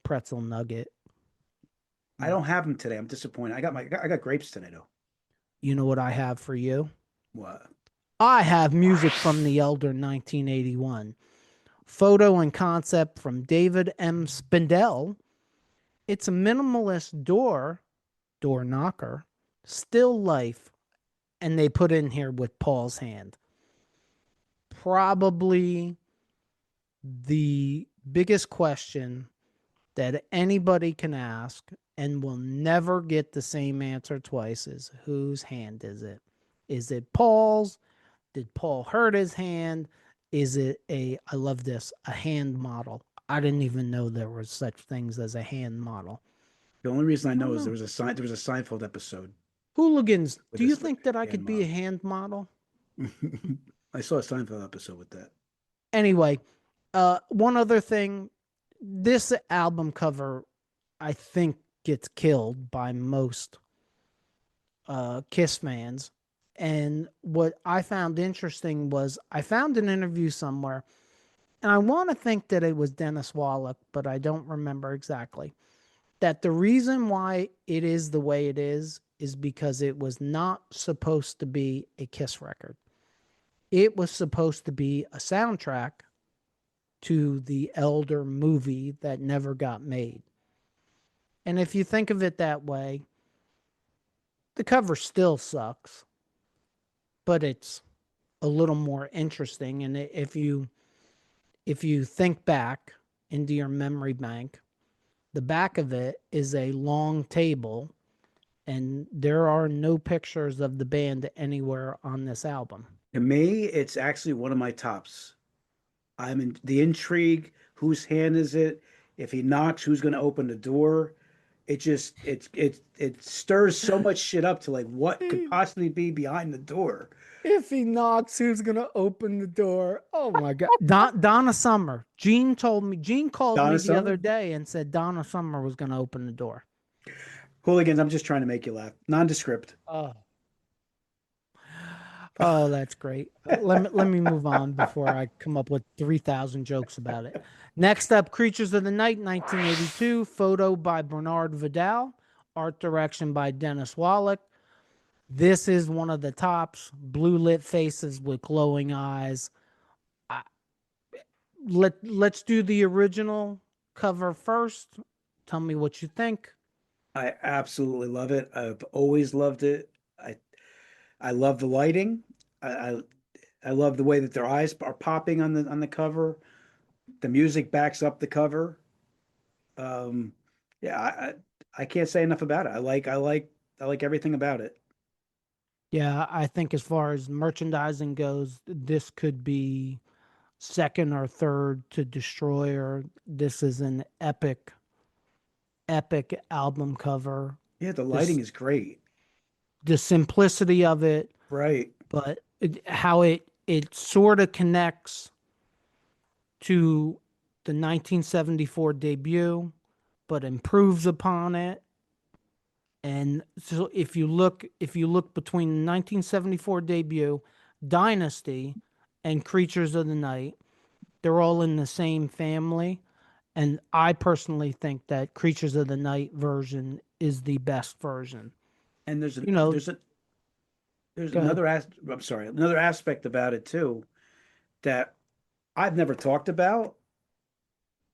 pretzel nugget. I don't have them today. I'm disappointed. I got grapes today though. You know what I have for you? What? I have music from the Elder 1981. Photo and concept from David M. Spindell. It's a minimalist door knocker, still life, and they put in here with Paul's hand. Probably the biggest question that anybody can ask and will never get the same answer twice is, whose hand is it? Is it Paul's? Did Paul hurt his hand? Is it I love this, a hand model? I didn't even know there were such things as a hand model. The only reason I know don't is know. there was a Seinfeld episode. Hooligans, With do you this think that I hand could be a hand model? I saw a Seinfeld episode with that. Anyway, one other thing, this album cover, I think, gets killed by most Kiss fans. And what I found interesting was I found an interview somewhere, and I want to think that it was Dennis Wallach, but I don't remember exactly. That the reason why it is the way it is because it was not supposed to be a Kiss record. It was supposed to be a soundtrack to the Elder movie that never got made. And if you think of it that way, the cover still sucks, but it's a little more interesting. And if you think back into your memory bank, the back of it is a long table, and there are no pictures of the band anywhere on this album. To me, it's actually one of my tops. I'm in the intrigue. Whose hand is it? If he knocks, who's going to open the door? It stirs so much shit up to like what could possibly be behind the door. If he knocks, who's gonna open the door? Oh my God! Donna Summer. Gene called me Donna the other Summer? day and said Donna Summer was gonna open the door. Hooligans, I'm just trying to make you laugh. Nondescript. Oh, that's great. Let me move on before I come up with 3,000 jokes about it. Next up, Creatures of the Night, 1982. Photo by Bernard Vidal. Art direction by Dennis Wallach. This is one of the tops. Blue lit faces with glowing eyes. Let's do the original cover first. Tell me what you think. I absolutely love it. I've always loved it. I love the lighting. I love the way that their eyes are popping on the cover. The music backs up the cover. Yeah, I can't say enough about it. I like everything about it. Yeah, I think as far as merchandising goes, this could be second or third to Destroyer. This is an epic album cover. Yeah, the lighting is great. The simplicity of it, Right. but how it sort of connects to the 1974 debut, but improves upon it. And so if you look between the 1974 debut, Dynasty, and Creatures of the Night, they're all in the same family. And I personally think that Creatures of the Night version is the best version. And You know, there's go ahead. another aspect about it too that I've never talked about,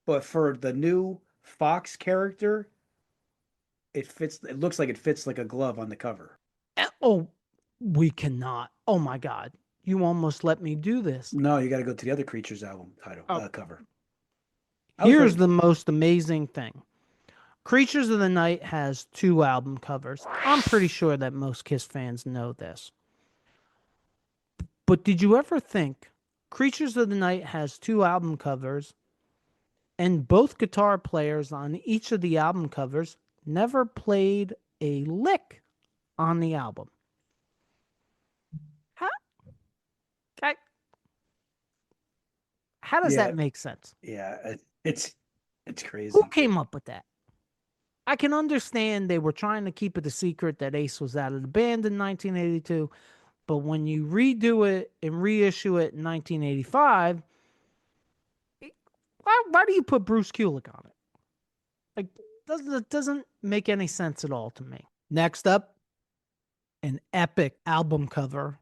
but for the new Fox character, it looks like it fits like a glove on the cover. Oh, we cannot. Oh my God. You almost let me do this. No, you got to go to the other Creatures album title Oh, cover. here's the most amazing thing. Creatures of the Night has 2 album covers. I'm pretty sure that most Kiss fans know this. But did you ever think Creatures of the Night has 2 album covers, and both guitar players on each of the album covers never played a lick on the album? How, I- how does Yeah, that make sense? yeah, it's crazy. Who came up with that? I can understand they were trying to keep it a secret that Ace was out of the band in 1982, but when you redo it and reissue it in 1985, why do you put Bruce Kulick on it? Like, it doesn't make any sense at all to me. Next up, an epic album cover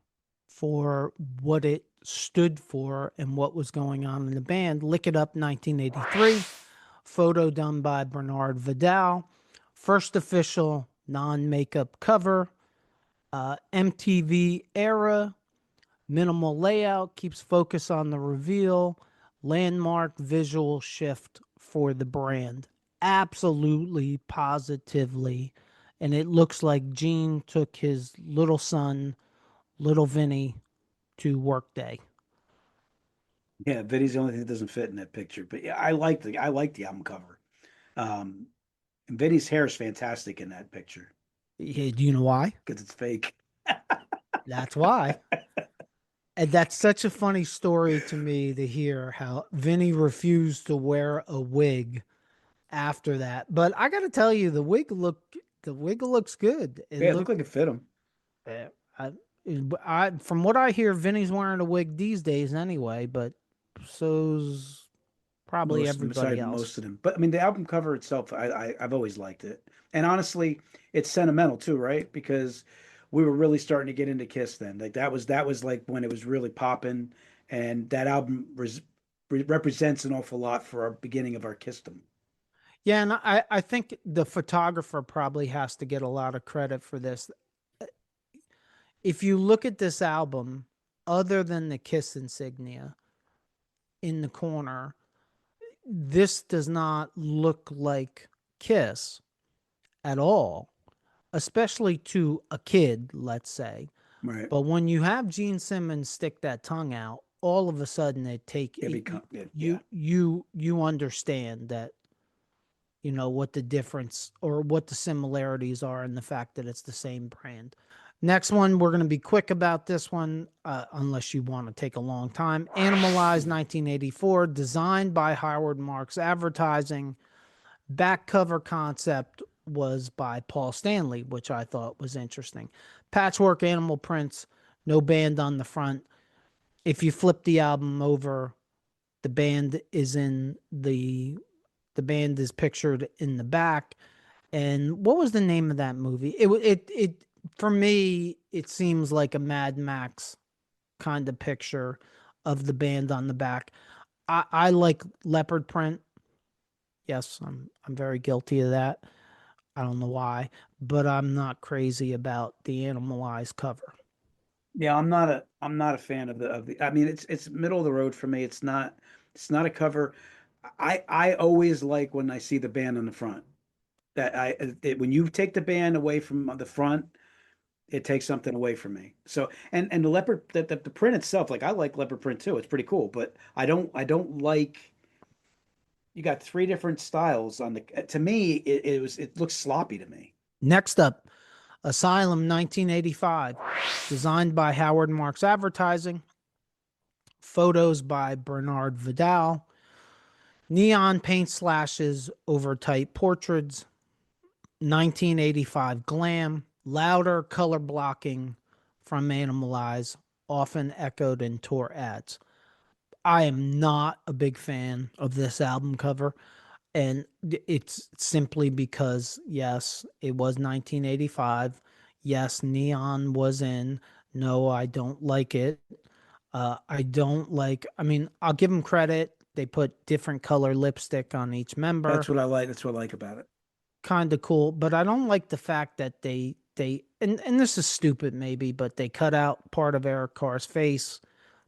for what it stood for and what was going on in the band. Lick It Up 1983, photo done by Bernard Vidal, first official non-makeup cover, MTV era, minimal layout, keeps focus on the reveal, landmark visual shift for the brand. Absolutely, positively. And it looks like Gene took his little son, little Vinnie, to work day. Yeah, Vinny's the only thing that doesn't fit in that picture. But yeah, I like the album cover. And Vinny's hair is fantastic in that picture Yeah, do you know why? because it's fake. That's why. And that's such a funny story to me to hear how Vinny refused to wear a wig after that. But I got to tell you, the wig looks good. Yeah, it looked like it fit him. Uh, I, from what I hear, Vinny's wearing a wig these days anyway. But so's probably everybody else. Most of them. But I mean, the album cover itself, I've always liked it. And honestly, it's sentimental too, right? Because we were really starting to get into Kiss then. Like that was like when it was really popping, and that album represents an awful lot for our beginning of our Kissdom. Yeah, and I think the photographer probably has to get a lot of credit for this. If you look at this album, other than the Kiss insignia in the corner, this does not look like Kiss at all, especially to a kid, let's say. Right. But when you have Gene Simmons stick that tongue out, all of a sudden you understand that, you know, what the difference or what the similarities are in the fact that it's the same brand. Next one, we're going to be quick about this one, unless you want to take a long time. Animalized 1984, designed by Howard Marks Advertising. Back cover concept was by Paul Stanley, which I thought was interesting. Patchwork animal prints, no band on the front. If you flip the album over, the band is pictured in the back. And what was the name of that movie? It for me, it seems like a Mad Max kind of picture of the band on the back. I like leopard print. Yes, I'm very guilty of that. I don't know why, but I'm not crazy about the animalized cover. Yeah, I'm not a fan of the I mean it's middle of the road for me. It's not a cover. I always like when I see the band on the front. When you take the band away from the front, it takes something away from me. So and the leopard the print itself, like I like leopard print too. It's pretty cool, but I don't like you got 3 different styles on the to me it looks sloppy to me. Next up, Asylum 1985, designed by Howard Marks Advertising, photos by Bernard Vidal, neon paint slashes over tight portraits, 1985 glam, louder color blocking from Animalize, often echoed in tour ads. I am not a big fan of this album cover, and it's simply because, yes, it was 1985. Yes, neon was in. No, I don't like it. I don't like, I mean, I'll give them credit. They put different color lipstick on each member. That's what I like. That's what I like about it. Kind of cool, but I don't like the fact that and this is stupid maybe, but they cut out part of Eric Carr's face.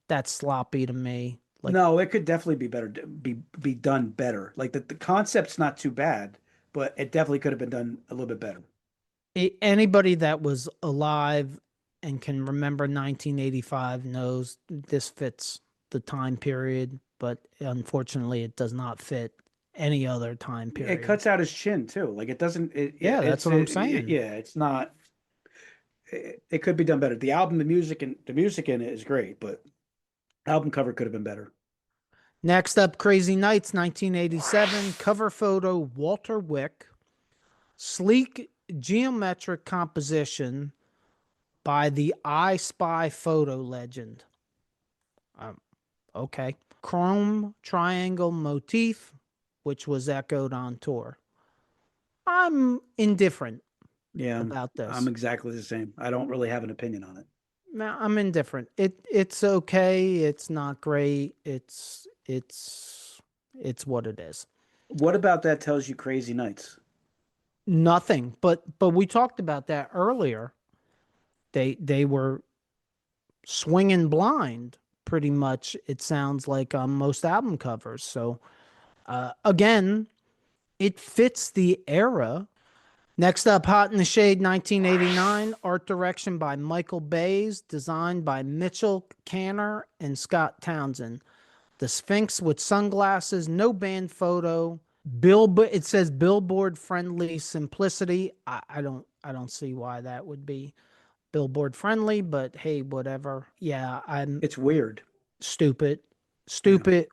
That's sloppy to me. Like, No, it could definitely be better, be done better. Like the concept's not too bad, but it definitely could have been done a little bit better. Anybody that was alive and can remember 1985 knows this fits the time period, but unfortunately it does not fit any other time period. It cuts out his chin too. Like it doesn't. Yeah, that's what I'm saying. Yeah, it's not. It could be done better. The album, the music in it is great, but album cover could have been better. Next up, Crazy Nights 1987, cover photo Walter Wick, sleek geometric composition by the I Spy photo legend. Okay. Chrome triangle motif, which was echoed on tour. I'm indifferent Yeah, about this. I'm exactly the same. I don't really have an opinion on it. I'm indifferent. It's okay. It's not great. It's what it is. What about that tells you Crazy Nights? Nothing. But we talked about that earlier. They were swinging blind pretty much. It sounds like on most album covers. So again, it fits the era. Next up, Hot in the Shade 1989, art direction by Michael Bays, designed by Mitchell Canner and Scott Townsend. The Sphinx with sunglasses, no band photo. It says billboard friendly simplicity. I don't see why that would be billboard friendly, but hey, whatever. Yeah, It's weird. Stupid,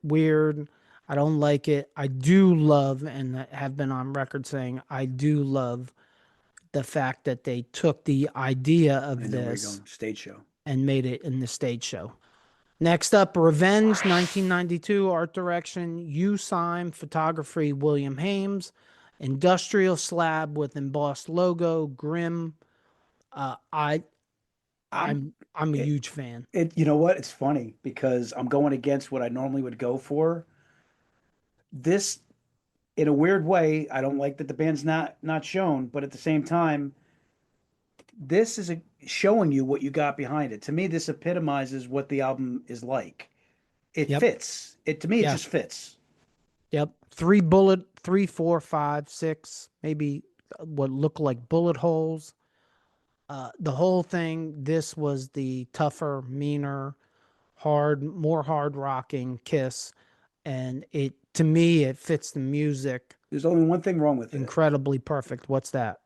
weird. I don't like it. I do love, and have been on record saying, I do love the fact that they took the idea of this stage show and made it in the stage show. Next up, Revenge 1992, art direction, Hugh Syme, photography, William Hames, industrial slab with embossed logo, grim. I'm a huge fan. You know what? It's funny because I'm going against what I normally would go for. This, in a weird way, I don't like that the band's not shown, but at the same time, this is showing you what you got behind it. To me, this epitomizes what the album is like. It fits. It to me, it just fits. Yep. 3, 4, 5, 6, maybe what look like bullet holes. The whole thing, this was the tougher, meaner, more hard rocking Kiss. And to me, it fits the music. There's only one thing wrong with it. Incredibly perfect. What's that?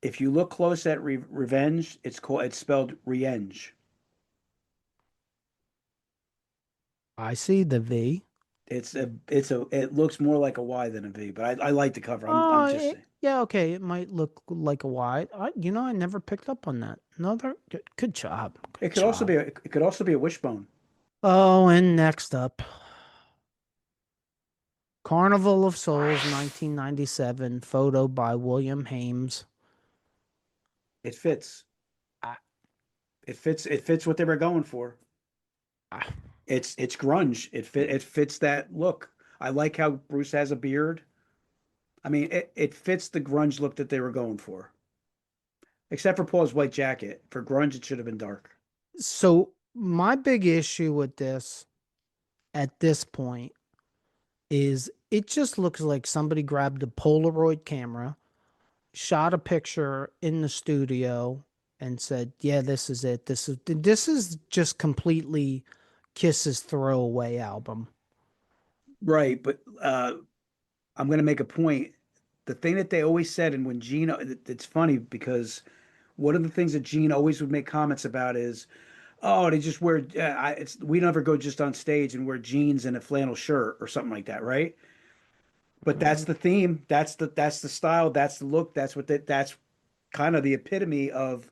If you look close at Revenge, it's spelled Rienge. I see the V. It looks more like a Y than a V, but I like the cover. I'm just saying. Yeah, okay. It might look like a Y. I never picked up on that. Good job. It could also be a wishbone. Oh, and next up, Carnival of Souls 1997, photo by William Hames. It fits. It fits what they were going for. It's grunge. It fits that look. I like how Bruce has a beard. I mean, it fits the grunge look that they were going for. Except for Paul's white jacket. For grunge, it should have been dark. So my big issue with this at this point is it just looks like somebody grabbed a Polaroid camera, shot a picture in the studio, and said, yeah, this is it. This is just completely Kiss's throwaway album. Right, but I'm going to make a point. The thing that they always said, and when Gino, it's funny because one of the things that Gene always would make comments about is, oh, they just wear. We never go just on stage and wear jeans and a flannel shirt or something like that, right? But that's the theme. That's the style. That's the look. That's kind of the epitome of.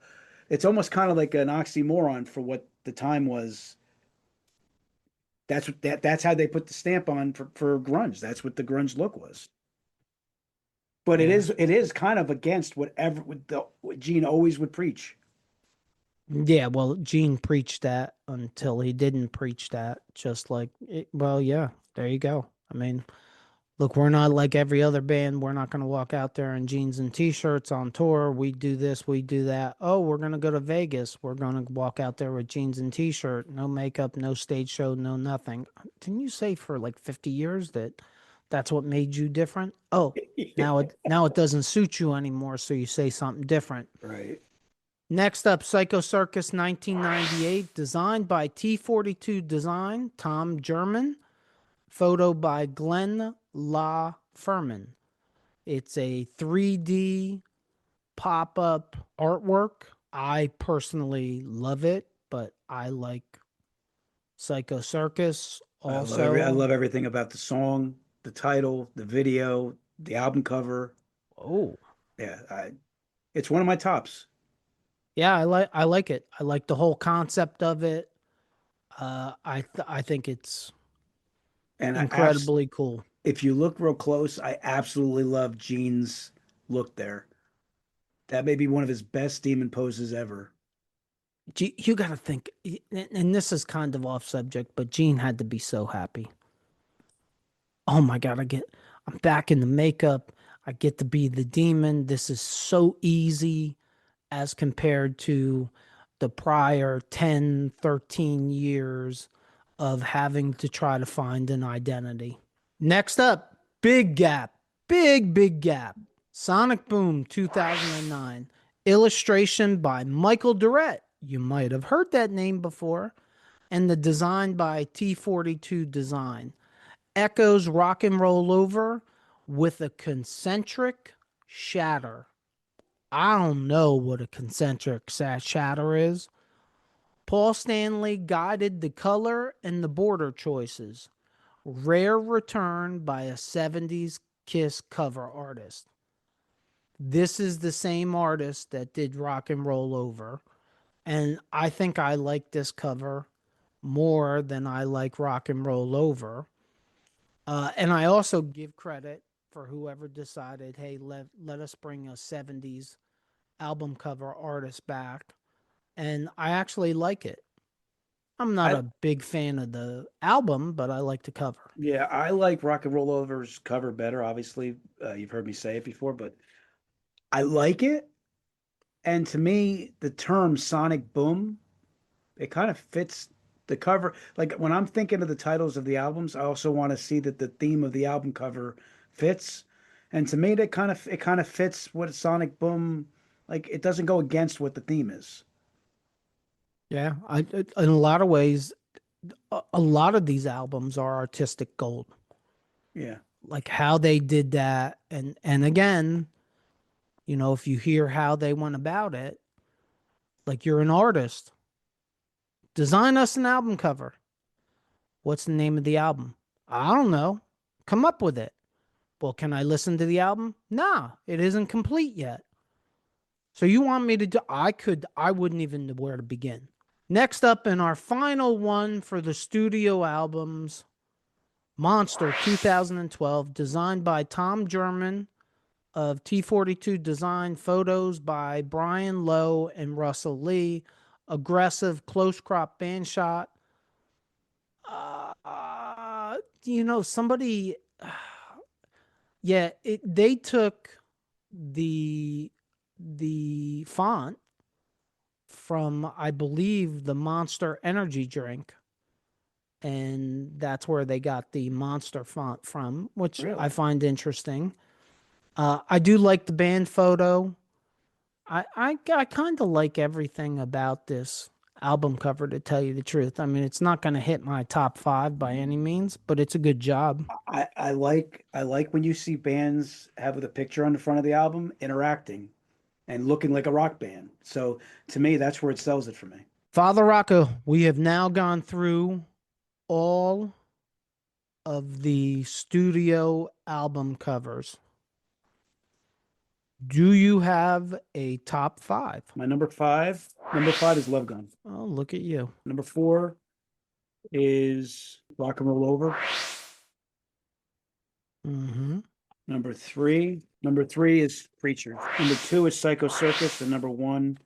It's almost kind of like an oxymoron for what the time was. That's how they put the stamp on for grunge. That's what the grunge look was. But Yeah. it is kind of against what Gene always would preach. Yeah, well, Gene preached that until he didn't preach that. Just like, well, yeah, there you go. I mean, look, we're not like every other band. We're not going to walk out there in jeans and t-shirts on tour. We do this, we do that. Oh, we're going to go to Vegas. We're going to walk out there with jeans and t-shirt, no makeup, no stage show, no nothing. Didn't you say for like 50 years that that's what made you different? Oh, now it doesn't suit you anymore, so you say something different. Right. Next up, Psycho Circus 1998, designed by T42 Design, Tom German, photo by Glenn La Furman. It's a 3D pop-up artwork. I personally love it, but I like Psycho Circus also. I love everything about the song, the title, the video, the album cover. Oh, Yeah, it's one of my tops. yeah, I like it. I like the whole concept of it. I think it's And incredibly cool. if you look real close, I absolutely love Gene's look there. That may be one of his best demon poses ever. You got to think, and this is kind of off subject, but Gene had to be so happy. Oh my God, I'm back in the makeup. I get to be the demon. This is so easy as compared to the prior 10, 13 years of having to try to find an identity. Next up, big gap, big gap. Sonic Boom 2009. Illustration by Michael Durrett. You might have heard that name before. And the design by T42 Design. Echoes Rock and Roll Over with a concentric shatter. I don't know what a concentric shatter is. Paul Stanley guided the color and the border choices. Rare return by a 70s KISS cover artist. This is the same artist that did Rock and Roll Over. And I think I like this cover more than I like Rock and Roll Over. And I also give credit for whoever decided, hey, let us bring a 70s album cover artist back. And I actually like it. I'm not a big fan of the album, but I like the cover. Yeah, I like Rock and Roll Over's cover better. Obviously, you've heard me say it before, but I like it. And to me, the term Sonic Boom, it kind of fits the cover. Like when I'm thinking of the titles of the albums, I also want to see that the theme of the album cover fits. And to me, it kind of fits what Sonic Boom, like it doesn't go against what the theme is. Yeah, in a lot of ways, a lot of these albums are artistic gold. Yeah. Like how they did that, and again, you know, if you hear how they went about it, like you're an artist, design us an album cover. What's the name of the album? I don't know. Come up with it. Well, can I listen to the album? Nah, it isn't complete yet. So you want me to do, I wouldn't even know where to begin. Next up in our final one for the studio albums, Monster 2012, designed by Tom German of T42 Design, photos by Brian Lowe and Russell Lee, aggressive close crop band shot. You know, somebody, yeah, they took the font from, I believe, the Monster energy drink, and that's where they got the Monster font from, which Really? I find interesting. I do like the band photo. I kind of like everything about this album cover, to tell you the truth. I mean, it's not going to hit my top 5 by any means, but it's a good job. I like when you see bands have the picture on the front of the album interacting. and looking like a rock band. So to me, that's where it sells it for me. Father Rocco, we have now gone through all of the studio album covers. Do you have a top 5? My number five is Love Gun. Oh, look at you. Number 4 is Rock and Roll Over. Mm-hmm. Number three is Preacher. Number 2 is Psycho Circus, and number 1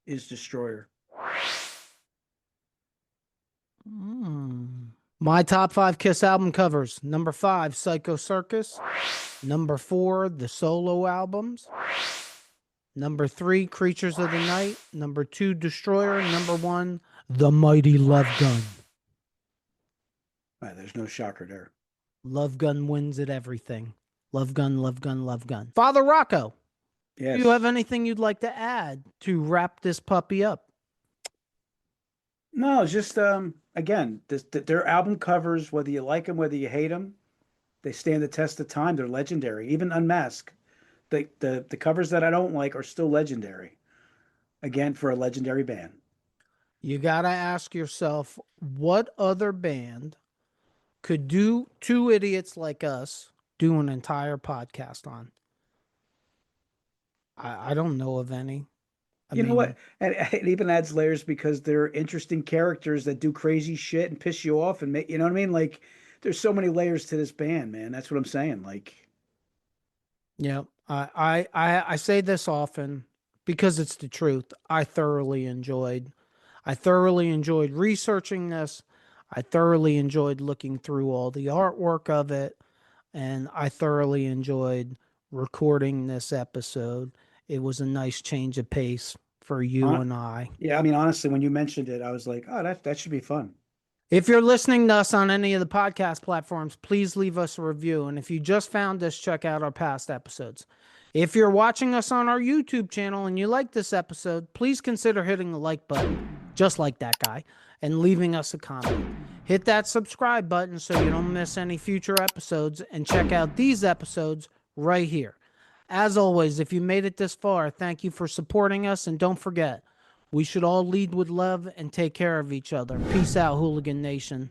is Destroyer. My top 5 Kiss album covers. Number 5, Psycho Circus. Number 4, the solo albums. Number 3, Creatures of the Night. Number 2, Destroyer. Number 1, The Mighty Love Gun. All right, there's no shocker there. Love Gun wins at everything. Love Gun, Love Gun, Love Gun. Father Rocco, Yes. do you have anything you'd like to add to wrap this puppy up? No, it's just again, their album covers, whether you like them, whether you hate them, they stand the test of time. They're legendary. Even Unmasked, the covers that I don't like are still legendary. Again, for a legendary band. You got to ask yourself, what other band could do two idiots like us do an entire podcast on? I don't know of any. I You know mean, what? And it even adds layers because they're interesting characters that do crazy shit and piss you off and make, you know what I mean? Like, there's so many layers to this band, man. That's what I'm saying. Like, yeah, I say this often because it's the truth. I thoroughly enjoyed researching this. I thoroughly enjoyed looking through all the artwork of it, and I thoroughly enjoyed recording this episode. It was a nice change of pace for you and I. yeah, I mean, honestly, when you mentioned it, I was like, oh, that should be fun. If you're listening to us on any of the podcast platforms, please leave us a review. And if you just found us, check out our past episodes. If you're watching us on our YouTube channel and you like this episode, please consider hitting the like button, just like that guy, and leaving us a comment. Hit that subscribe button so you don't miss any future episodes, and check out these episodes right here. As always, if you made it this far, thank you for supporting us, and don't forget, we should all lead with love and take care of each other. Peace out, Hooligan Nation.